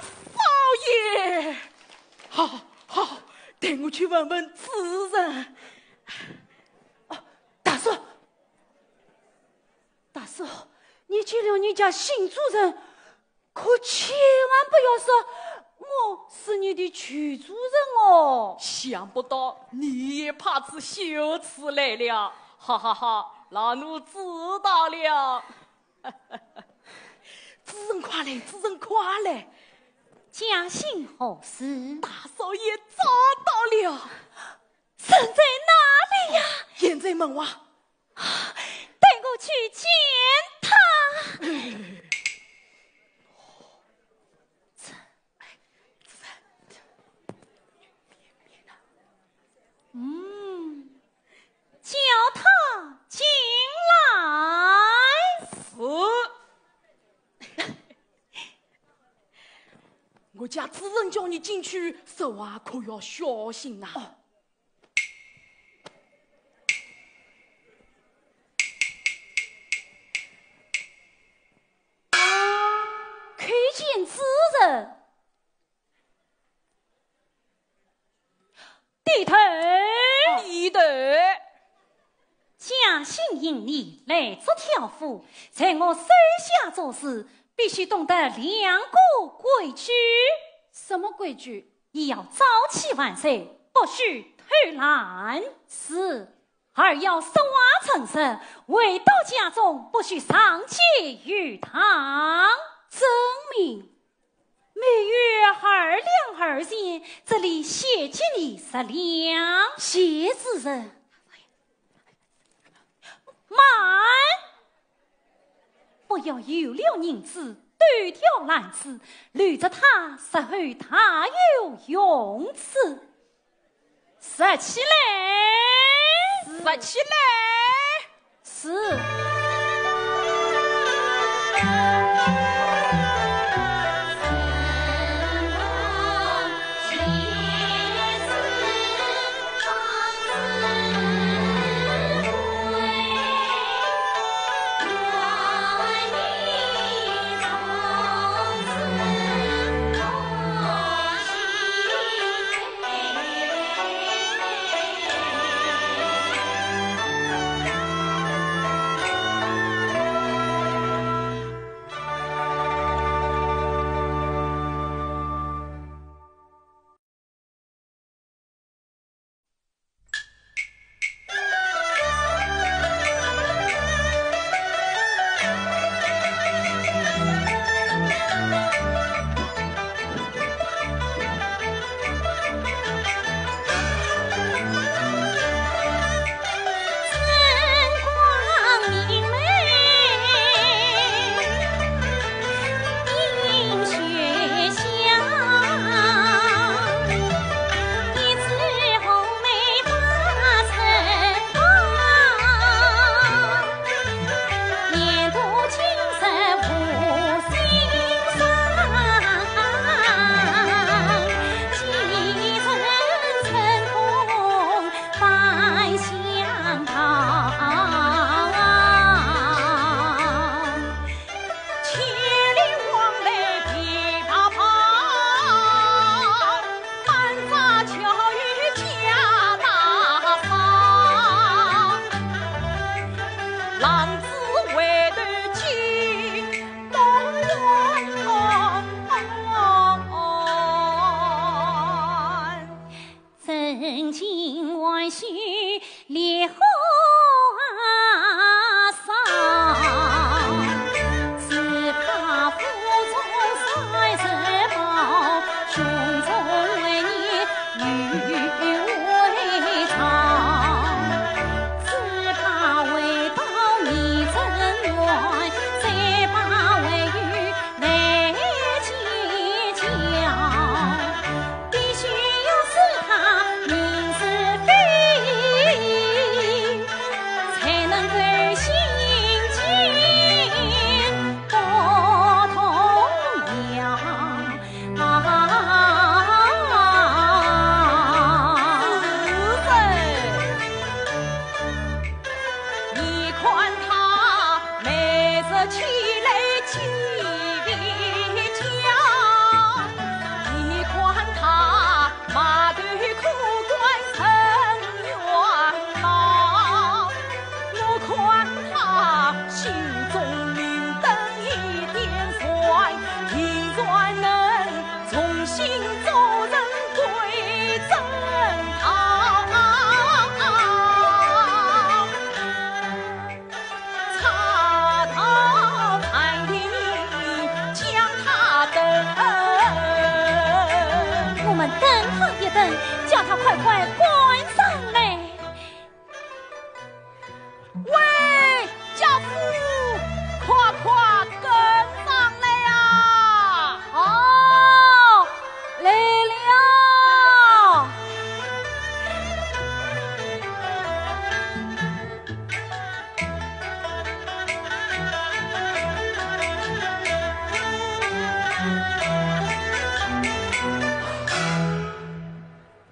少爷，好，好，带我去问问主人。大嫂，大嫂，你去了你家新主人，可千万不要说我是你的娶主人哦。想不到你也怕此羞耻来了，哈哈哈，老奴知道了。主人快来，主人快来！家信何事？大少爷找到了，人在哪里呀？现在门外。带我去见他。叫他进来。我家主人叫你进去，说话可要小心呐。看见主人，低头，低头。家信引你来做挑夫，在我手下做事，必须懂得两个规矩。什么规矩？一要朝气晚睡，不许偷懒；是。二要守瓦成神，回到家中不许上街鱼塘。证明每月2两2钱，这里写给你10两。谢主人。慢，不要有了银子断掉篮子，留着它日后大有用处。拾起来，拾起来。是。叫他快快关上来。喂，家父，快快跟上来呀！哦，来了。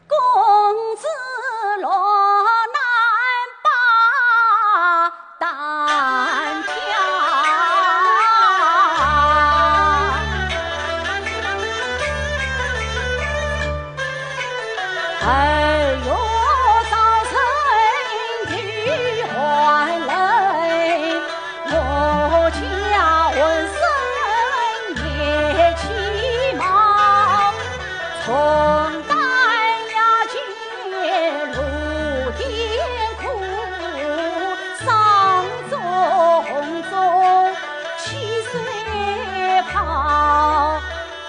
公子落难把担挑，哎呦，早晨去还来，我家浑身也起毛，从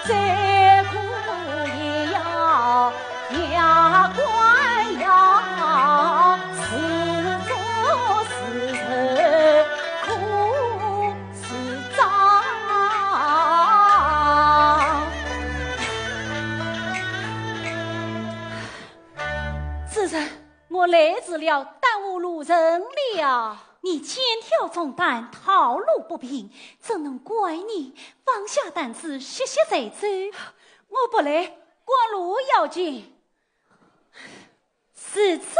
再苦也要牙关咬，是做是受苦是遭。主人，我来迟了，耽误路人了。你肩挑重担，套路不平，怎能怪你？放下担子，歇歇再走。我不来，过路要紧。此次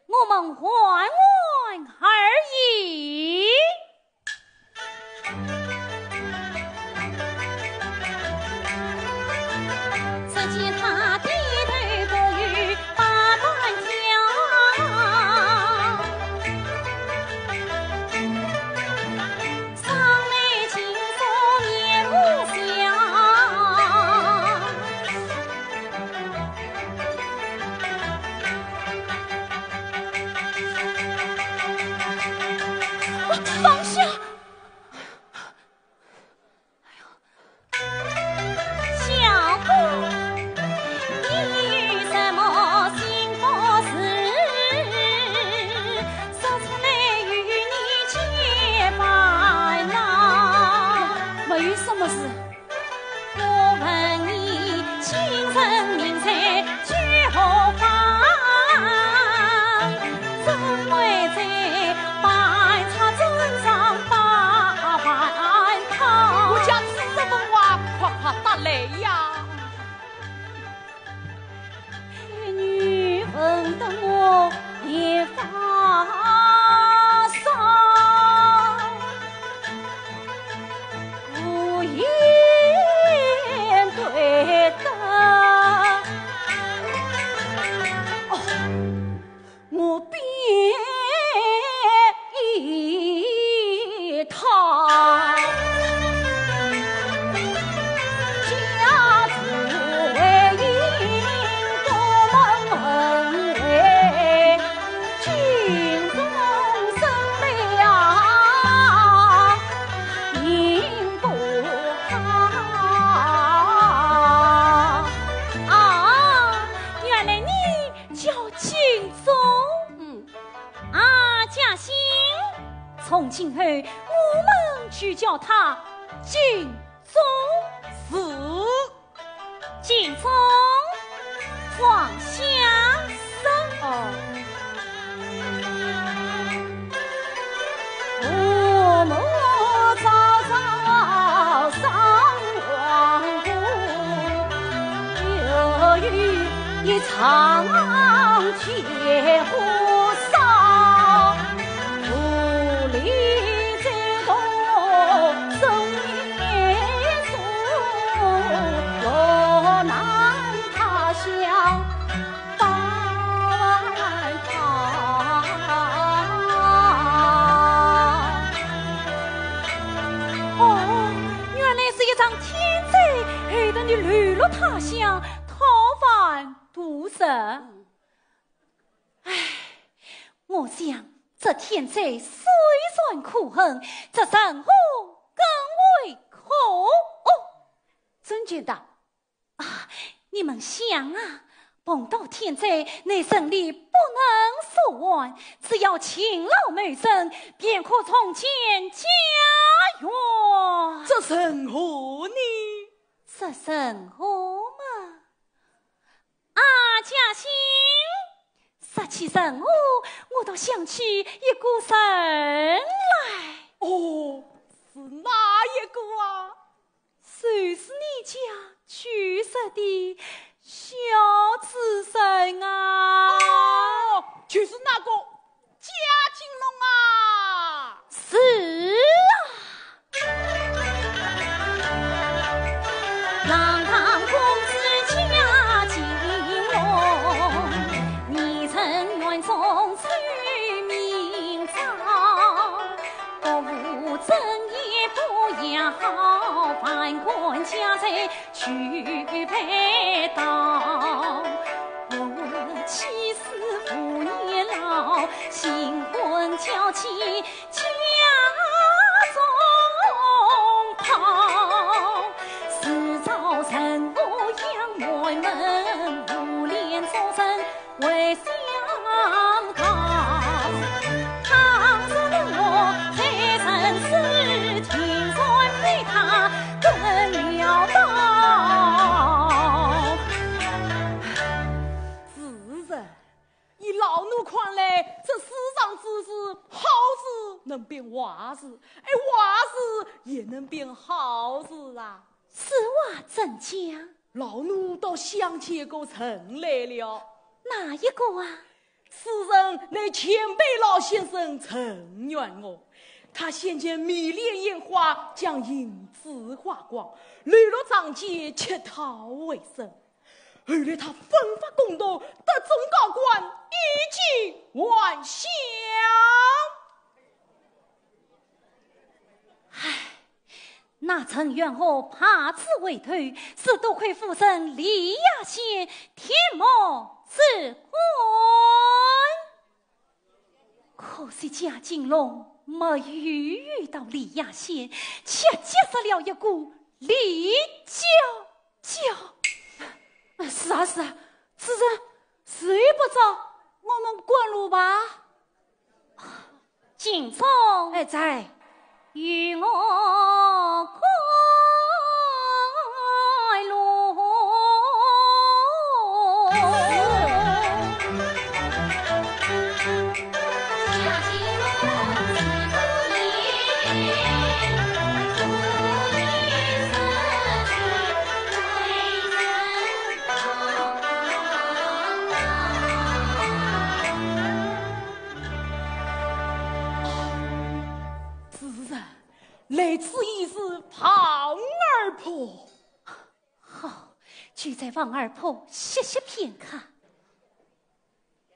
我们缓缓而已。只见他低头不语，把担挑。上来轻松面目笑，放下！小姑，你有什么幸福事？说出来与你结拜呐。没有什么事。我问你，清晨明彩居何方？怎会在半茶镇上把饭汤？我家什么话，快快打来呀！女问得我也发烧，无言对答。我便一趟，家主为应多蒙为，军中生了应不好。原来你叫军中。嘉兴，从今后我们就叫他军中。是军中放下身。父母早早上王谷，由于一场铁火烧，无力再动生命。于流落他乡，讨饭度日。我想这天灾虽然可恨，这生活更为可恶。真觉得啊，你们想啊，碰到天灾，内生理不能说完，只要勤劳谋生，便可重建家园。这生活呢？这生活嘛，嘉兴，说起生活，我倒想起一个人来。哦，是哪一个啊？就是你家去世的小子孙啊！哦，就是那个嘉金龙啊！是啊，堂堂公子嘉金龙，你曾愿中取名章，不务正业不养好，反观家财去陪当。我妻死妇年老，新婚娇妻家中跑，自造成我养妹们，无脸做生为相讨。倘若我在尘世，听说对他更了当。是人，以老奴看来，这世上之事，好事能变坏事，坏事也能变好事啊！此话怎讲？老奴倒想起一个人来了，哪一个啊？此人乃前辈老先生陈元我，他先前迷恋烟花，将银子花光，流落长街乞讨为生。后来他奋发公道，得中高官，一骑万象。那陈元和怕子为头，是多亏父神李亚仙天魔之魂。可惜贾金龙没遇到李亚仙，却结识了一个李娇。是啊，此人谁不知？我们滚路吧。金聪在，与我快路。来此已是庞二婆。好，就在王二婆歇息片刻。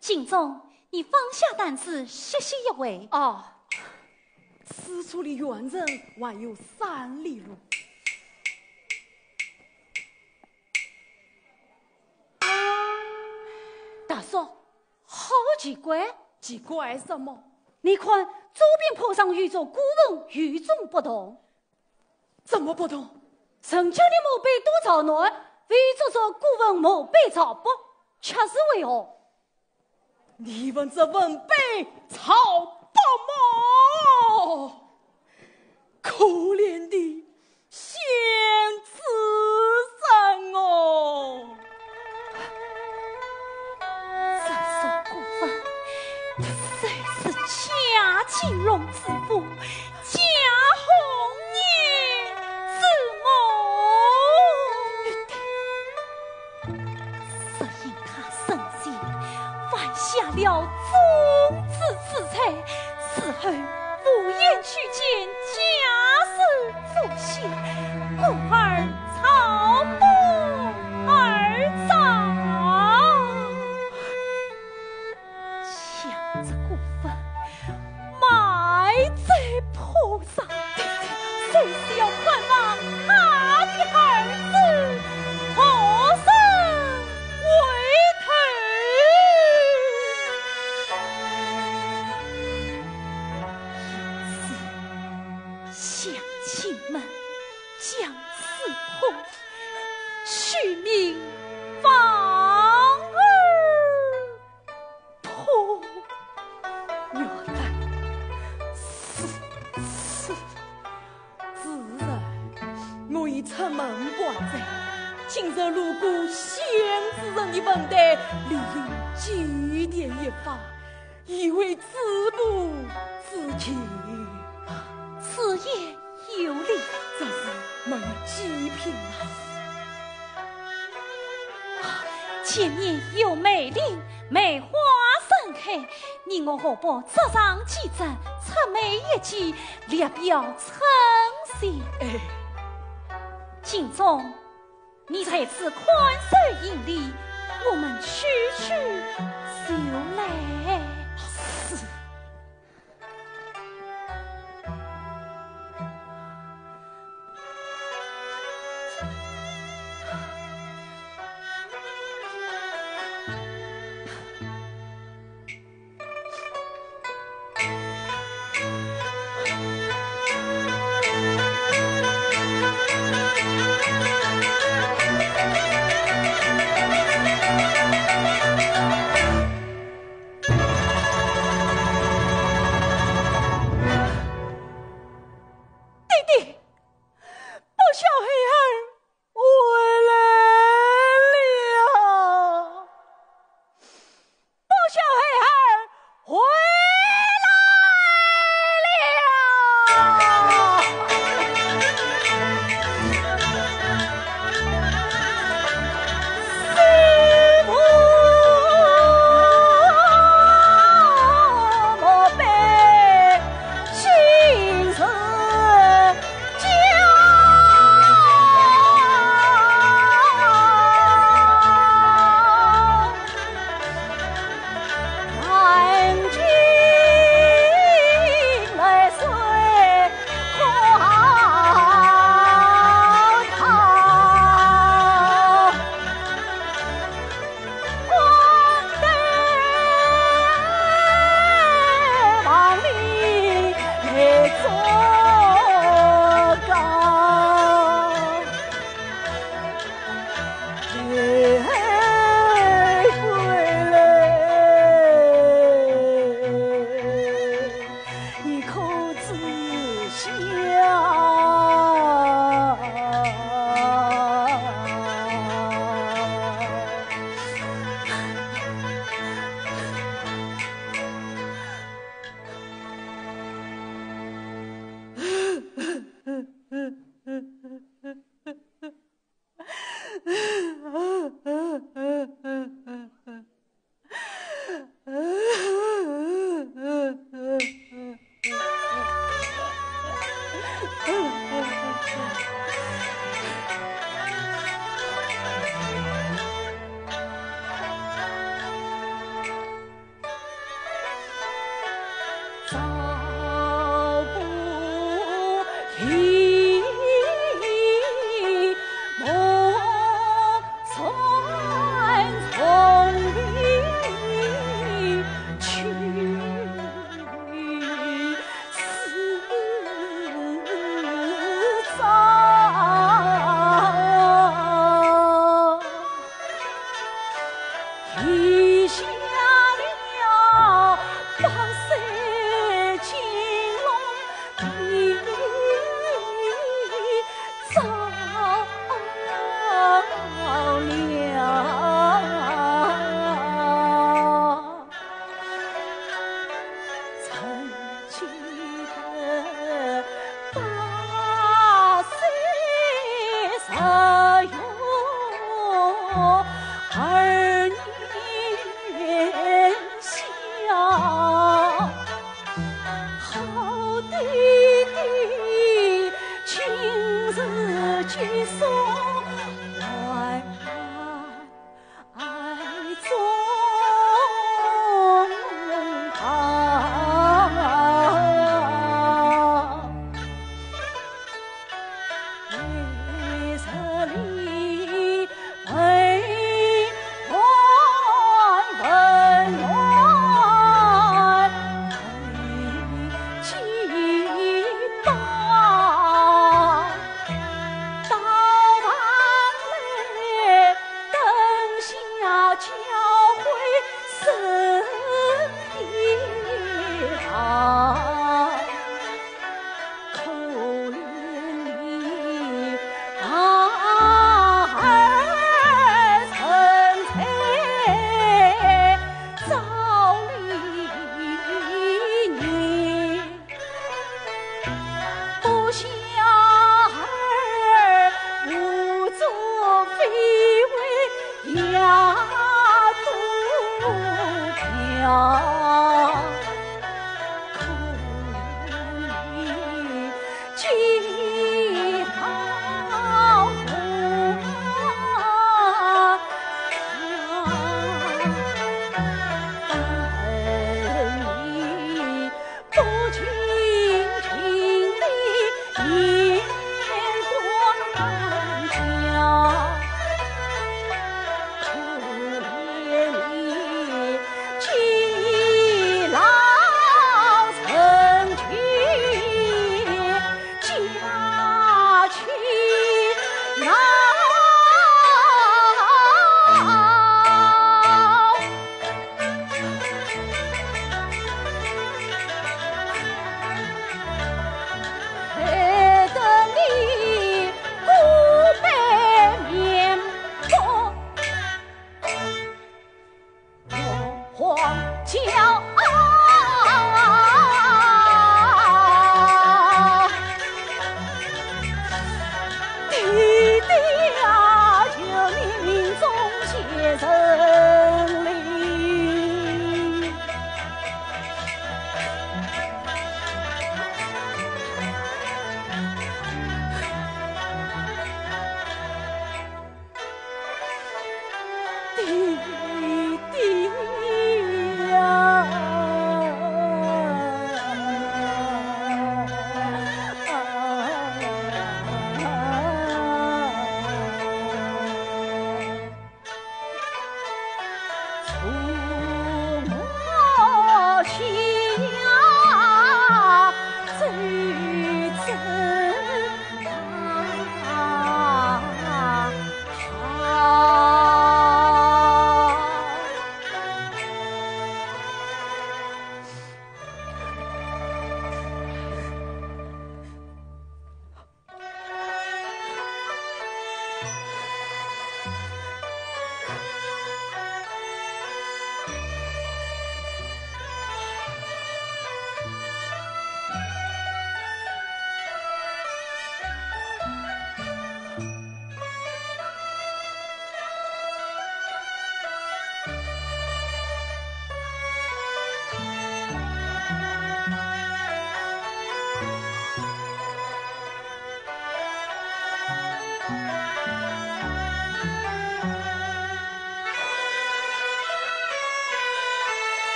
金总，你放下担子歇息一会。此处离远人还有3里路。大嫂，好奇怪！奇怪什么？你看周边坡上有着古文与众不同。怎么不同？陈家的墓碑都朝南，唯独这古文墓碑朝北，却是为何？你问这文碑朝北么？可怜的先子人哦！这说过分，谁是贾金龙之父？贾红叶之母，只因他生前犯下了宗旨之财，此后不愿去见贾氏祖先，故而草木而葬。将这股份埋在坡进门将此婚，取名房儿痛。原来是自然，我已出门观战，今日路过县主人的坟台，理应祭奠一番，以为自不自弃。此言有理，这是没极品啊！前年有梅林梅花盛开，你我何不择上几盏，出梅一击，列表称心。今朝你才此宽手引礼，我们区区就来。是。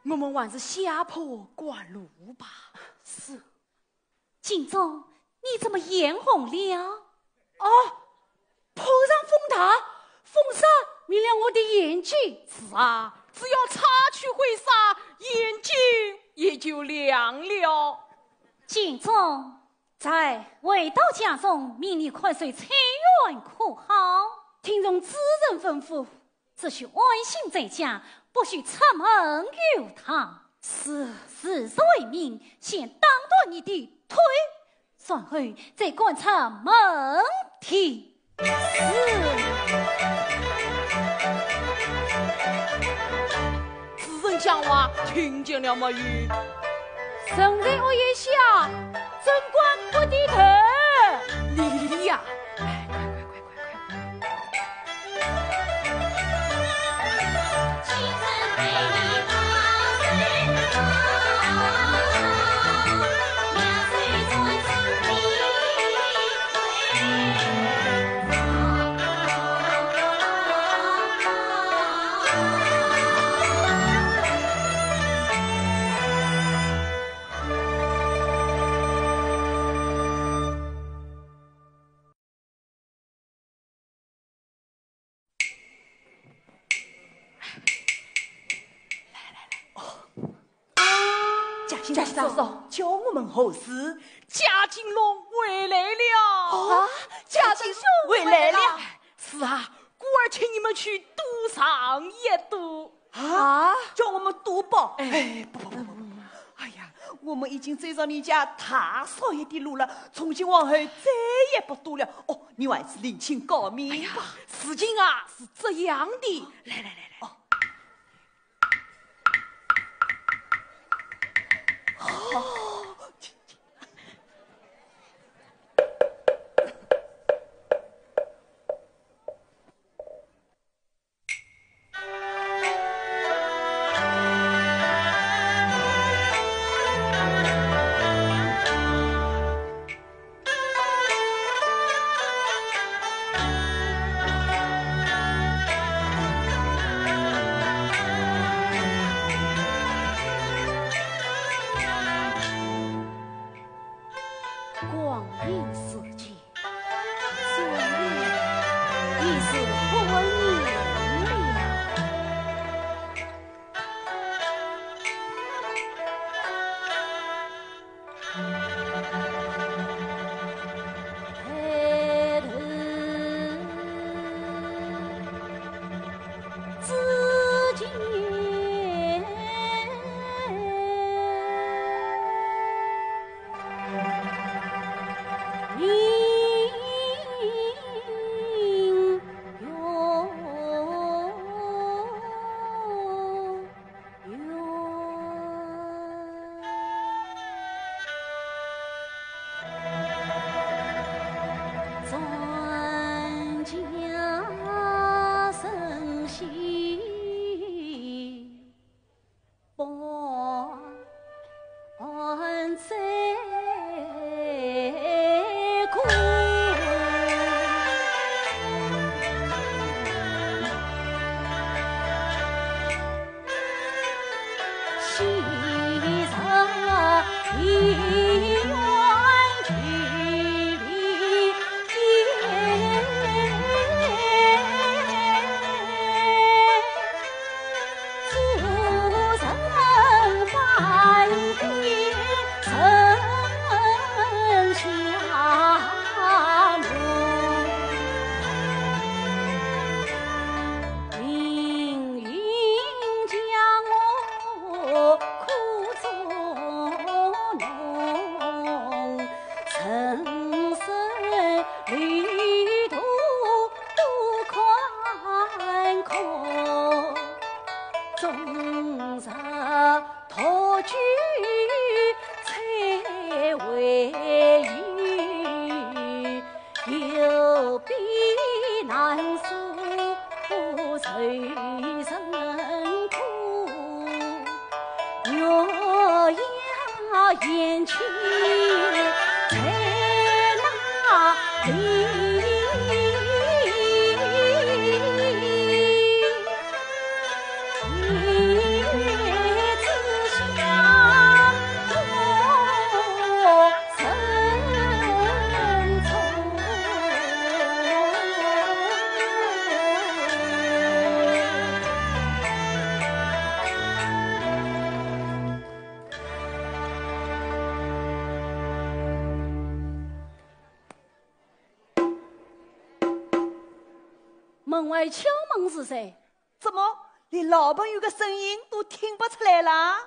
我们还是下坡赶路吧。是。金总，你怎么眼红了？哦，坡上风大，风沙迷了我的眼睛。是啊，只要擦去灰沙，眼睛也就亮了。金总，在未到家中，命你快随菜园可好？听从主人吩咐，只需安心在家，不许出门游荡。是事实为明，先打断你的腿，然后再观察问题。主人讲话听见了没有？人在屋檐下，贞观不低头。你呀，哎，快！贾先生，叫我们何事？贾金龙回来了。啊，贾金龙回来了。是啊，故儿请你们去赌上一赌。啊，叫我们赌博？哎，不！哎呀，我们已经追上你家大少爷的路了，从今往后再也不赌了。哦，你还是另请高明吧。事情啊是这样的。来。哦。光阴似箭，所以已是不年了。抬头只见门外敲门是谁？怎么连老朋友的声音都听不出来啦？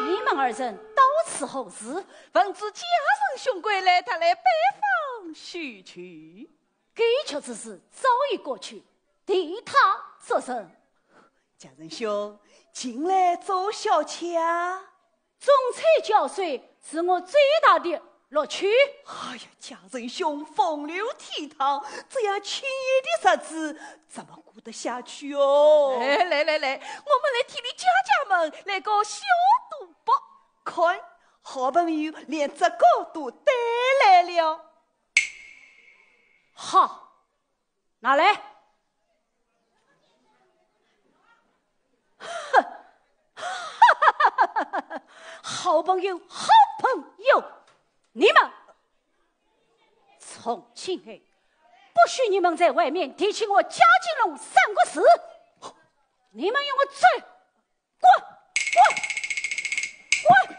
你们二人到此何事？闻知家人兄贵来，他来拜访叙去。给求之事早已过去，替他责任。家人兄，进来坐小憩啊。种菜浇水是我最大的乐趣。哎呀，家人兄风流倜傥，这样轻易的日子怎么过得下去哦？来，我们来替你家家们来个小赌博，看好朋友连这个都带来了。好，拿来。好朋友，好朋友，你们从今日不许你们在外面提起我贾金龙三个字。你们用我嘴滚滚滚！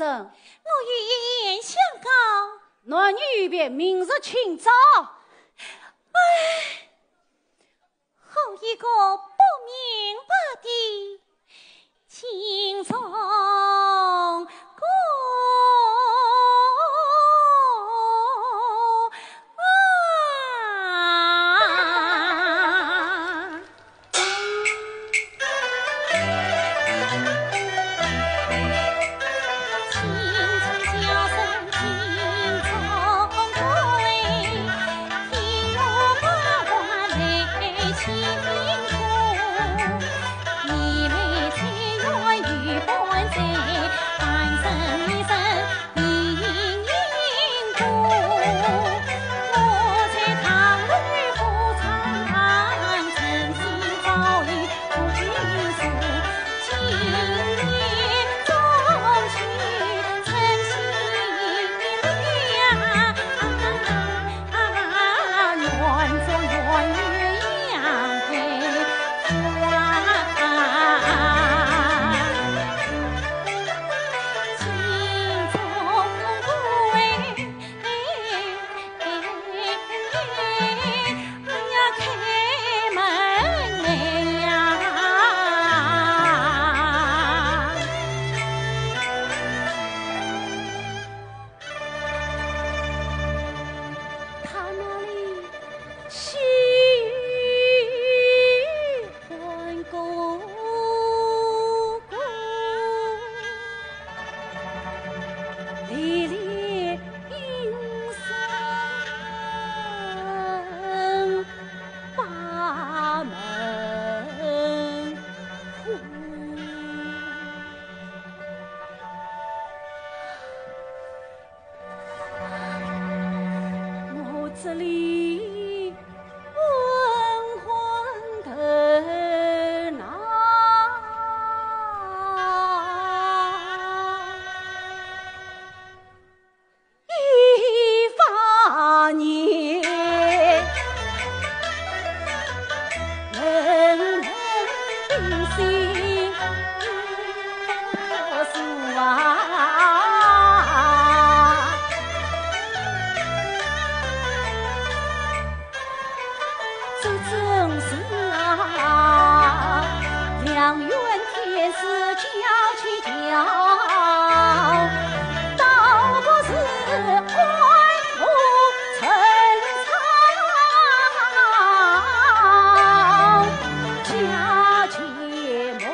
我与一言相告，男女欲别，明日请早。后一个不明白的情从过。这正是啊，良缘天时交起交，倒不是爱慕成草假结盟。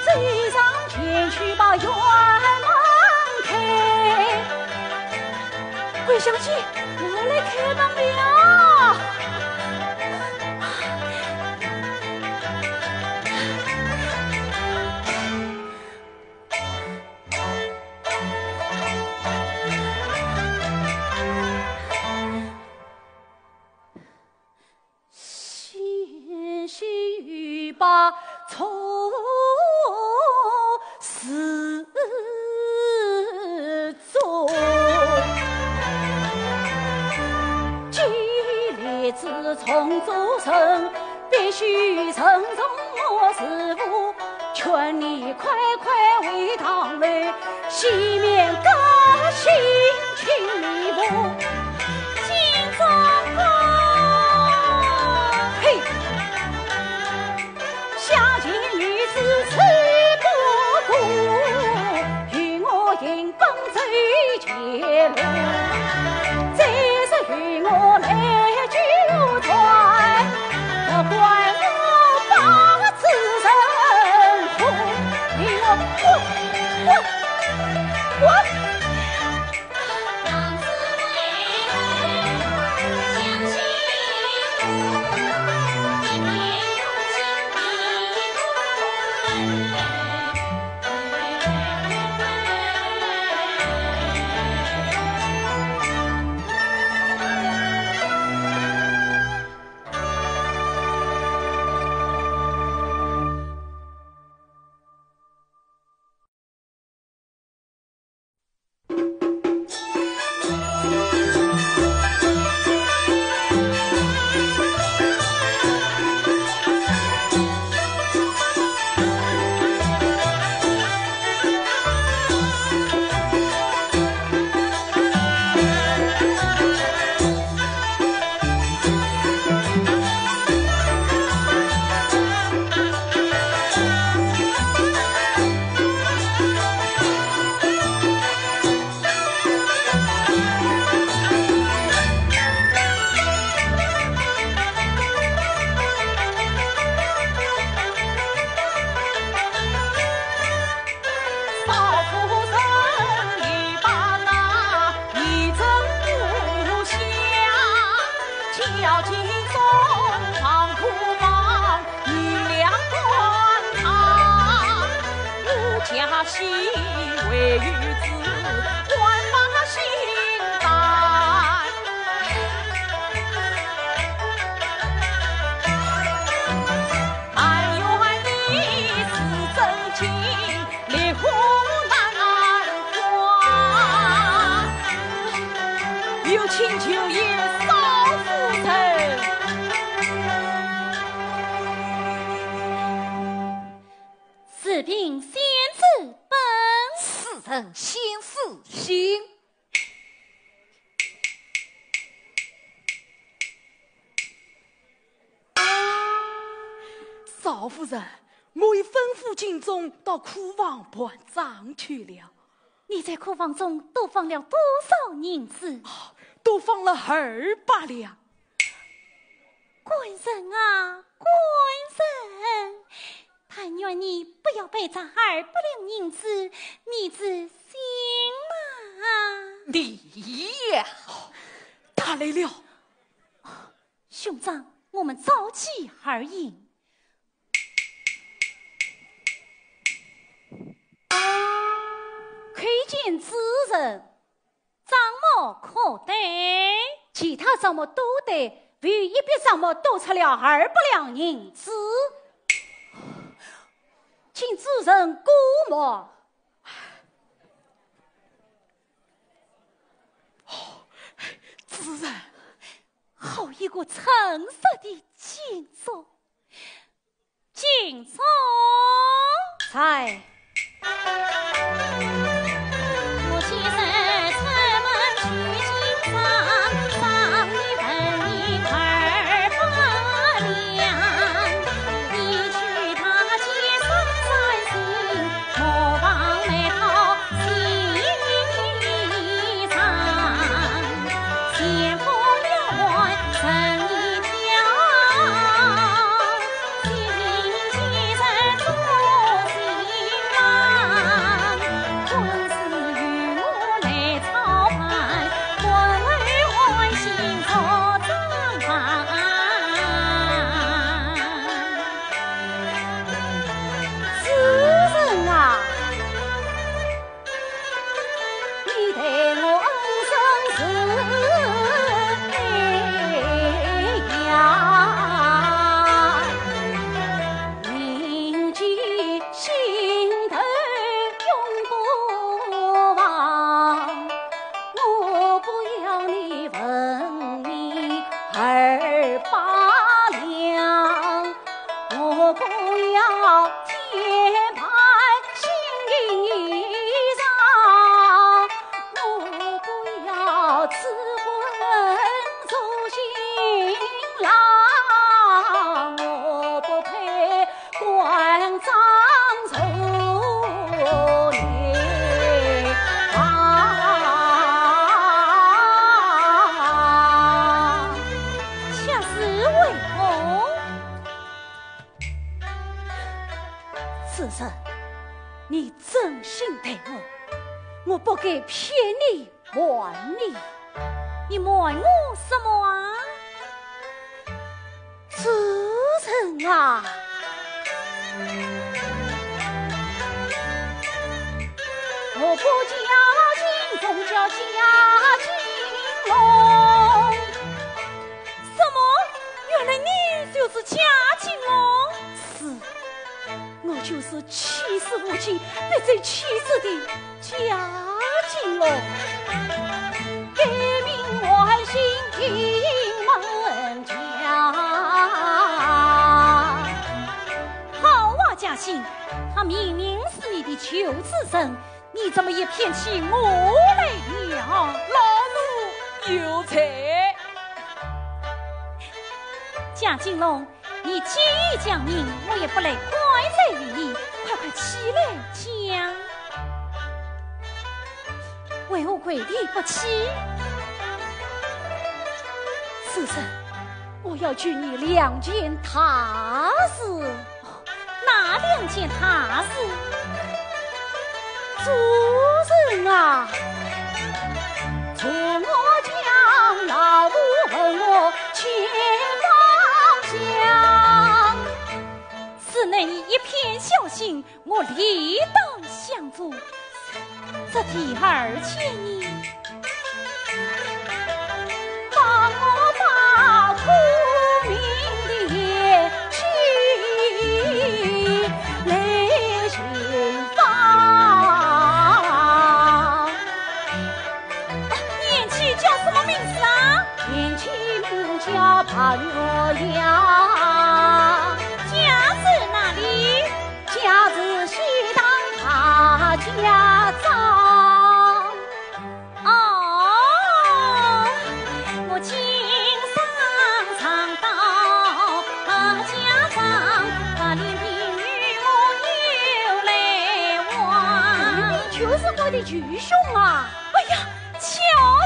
贼上前去把院门开，桂香姐，我来开门了。细细把错事做，既立志从做人，必须慎重我师傅，劝你快快回堂来，熄免个性情迷雾。金钟公，嘿，下贱女子吃不顾，与我引奔追劫路，再是与我来纠缠，不怪我把此人负，与我滚！当自为相信一面有情心为女子，万马心胆。但愿你是真情，烈火难关。有情就也少夫人。四品仙子本此人先死心。少夫人，我已吩咐金钟到库房办账去了。你在库房中多放了多少银子？多放了200两。官人啊，官人！但愿你不要背这200两银子，你子行吗？你呀，他来了。兄长，我们召集而饮。窥见此人，账目可得？其他账目都得，唯一笔账目多出了200两银子。请主人估摸。主人，好一个诚实的金钟！金钟，在。我不该骗你瞒你，你瞒我什么啊？主人啊，我不叫金凤，叫贾金龙。什么？原来你就是贾金龙？是，我就是气死无情、被贼气死的贾金龙。改名换姓进门家。好啊，贾信，他明明是你的求子生，你怎么也骗起我来了？老奴有才。贾金龙，你既讲明，我也不来怪罪于你，快快起来讲。为何跪地不起？主人，我要劝你2件大事。哪2件大事？主人啊，从我讲老母问我前方向，此乃你一片孝心，我理当相助。这第2件你帮我把苦命的业去来寻访。年纪叫什么名字啊？年轻名叫潘若阳，家在哪里？家子西当他家长。我经商常到他家长，把连平与我又来往。你就是我的愚兄啊！哎呀，巧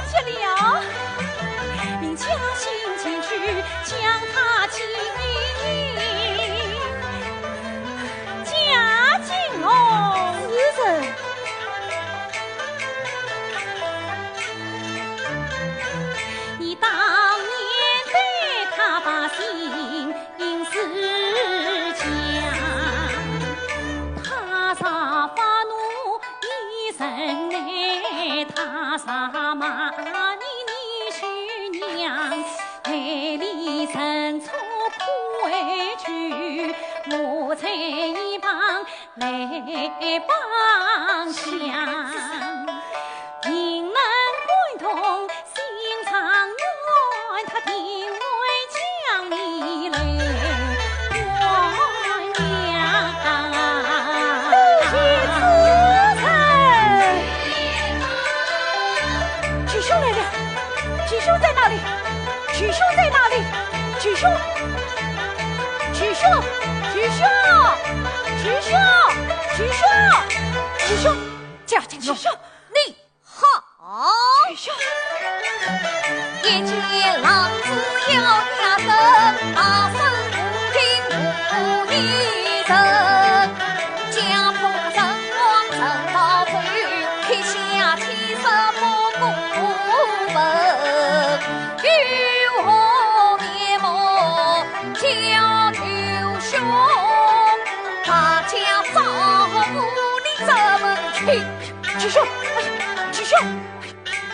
极了！令贾信前去将他接应。贾金龙，主人，你当年对他把心事讲，他啥发怒一声来，他啥骂你去娘，爱里深处苦委屈，我在一旁来帮腔。引门贯通心肠暖，他定会将你来还娘。举兄来了，举兄在哪里？举兄在哪里？举兄，举兄，举兄，举兄，举兄，举兄，贾金龙，你好，举兄。眼见狼子咬牙声，大声不听不逆声。家父人王正道主，天下天色不顾问。与我面目叫求兄，大家照顾你怎么去？举兄，举兄，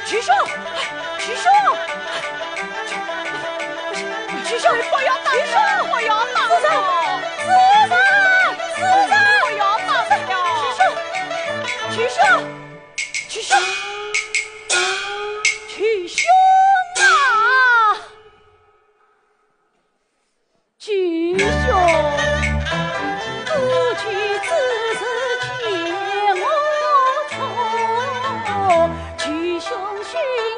举兄，举兄，举兄，不要打我！不要打我！主人，不要打我！举兄，举兄，举兄啊！举兄，过去只是见我错，举兄许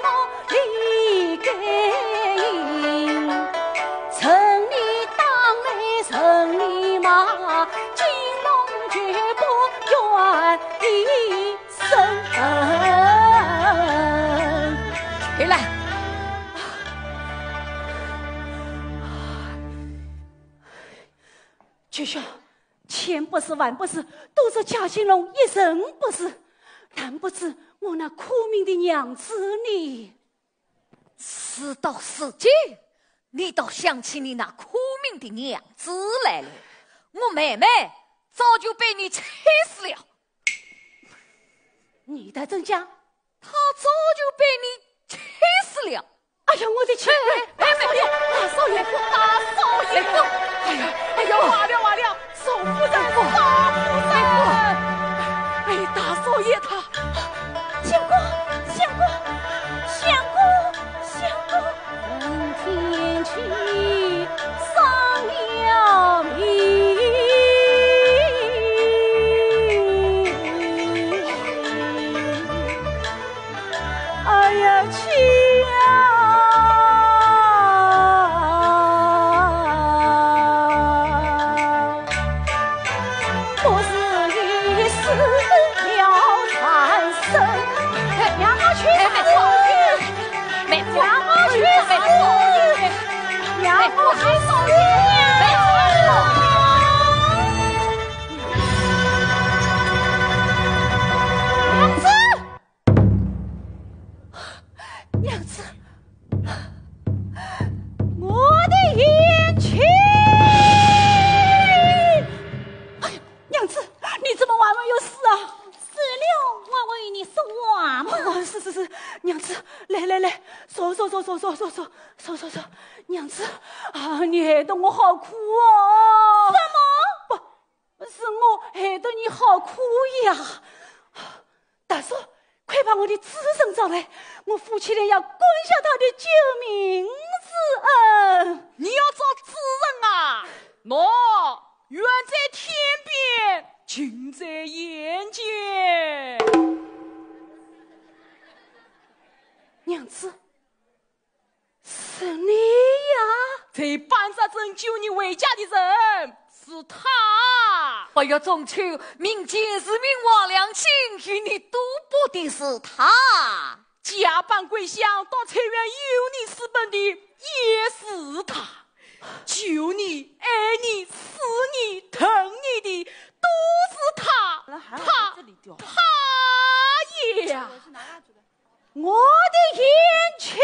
我离改营，城里当来城里骂，金龙绝不愿意生。回来。举兄，千不是万不是，都是贾金龙一人不是。但不知我那苦命的娘子呢？事到如今，你倒想起你那苦命的娘子来了。我妹妹早就被你气死了。你的真讲？她早就被你气死了。哎呀，我的天！大少爷，大少爷，大少爷！哎呀，完了完了！少夫人，少夫人！哎，大少爷他，相公，相公，相公，相公，问天气丧了命。哎呀，亲！说，娘子啊，你害得我好苦哦！什么？不是我害得你好苦呀！大嫂，快把我的子孙找来，我夫妻俩要滚下他的救命之恩。你要找子人啊？喏，远在天边，近在眼前。娘子。是你呀！在半沙镇救你回家的人是他。我要中秋民间市民王良庆与你赌博的是他。家搬归乡到菜园有你私奔的也是他。救你、爱你、死你、疼你的都是他。他呀！我的眼前。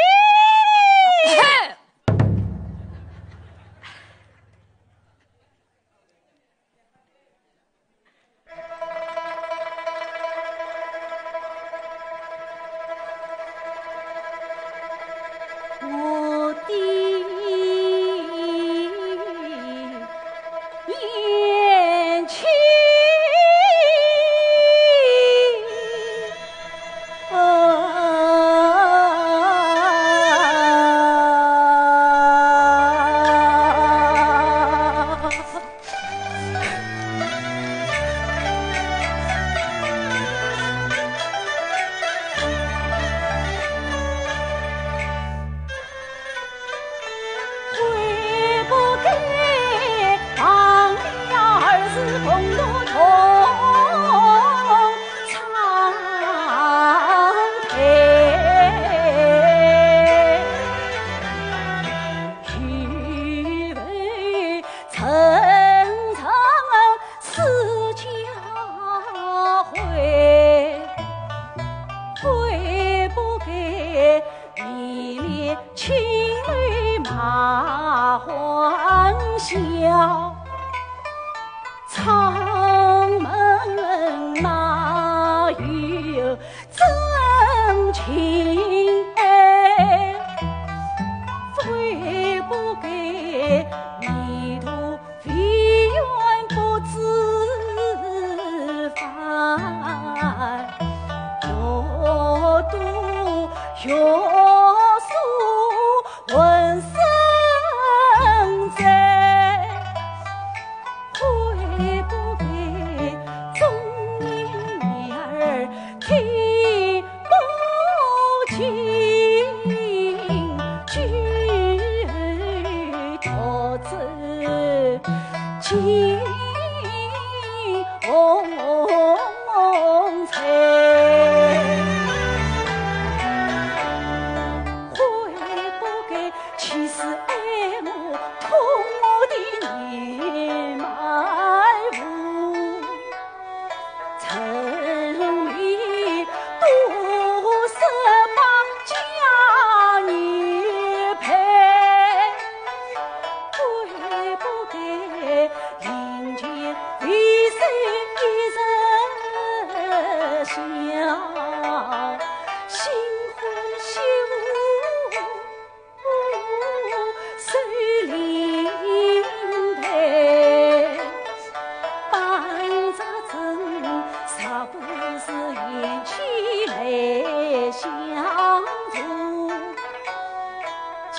我的眼前。听不见。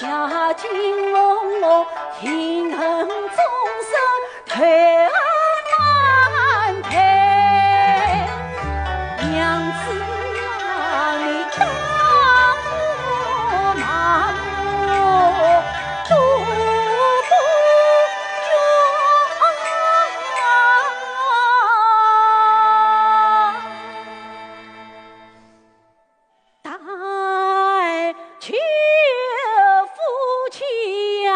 家境隆，心恨终身退难退。娘子啊，你大步马路都不远，待去夫妻呀。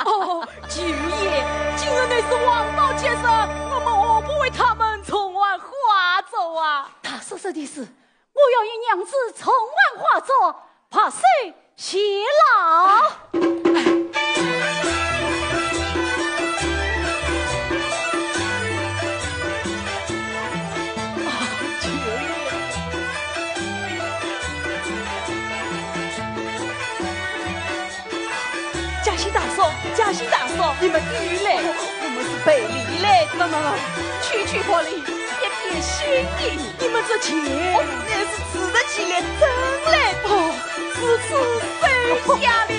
哦，九爷，今日乃是王道先生，我们何不为他们重玩化奏啊？大叔说的是，我要与娘子重玩化作，怕谁谢老？嘉欣大嫂，嘉欣大嫂，你们与来，我们是北里来的。那，区破例，点点心意。你们这钱，那是值得起来，真来。哦，此次谁家里？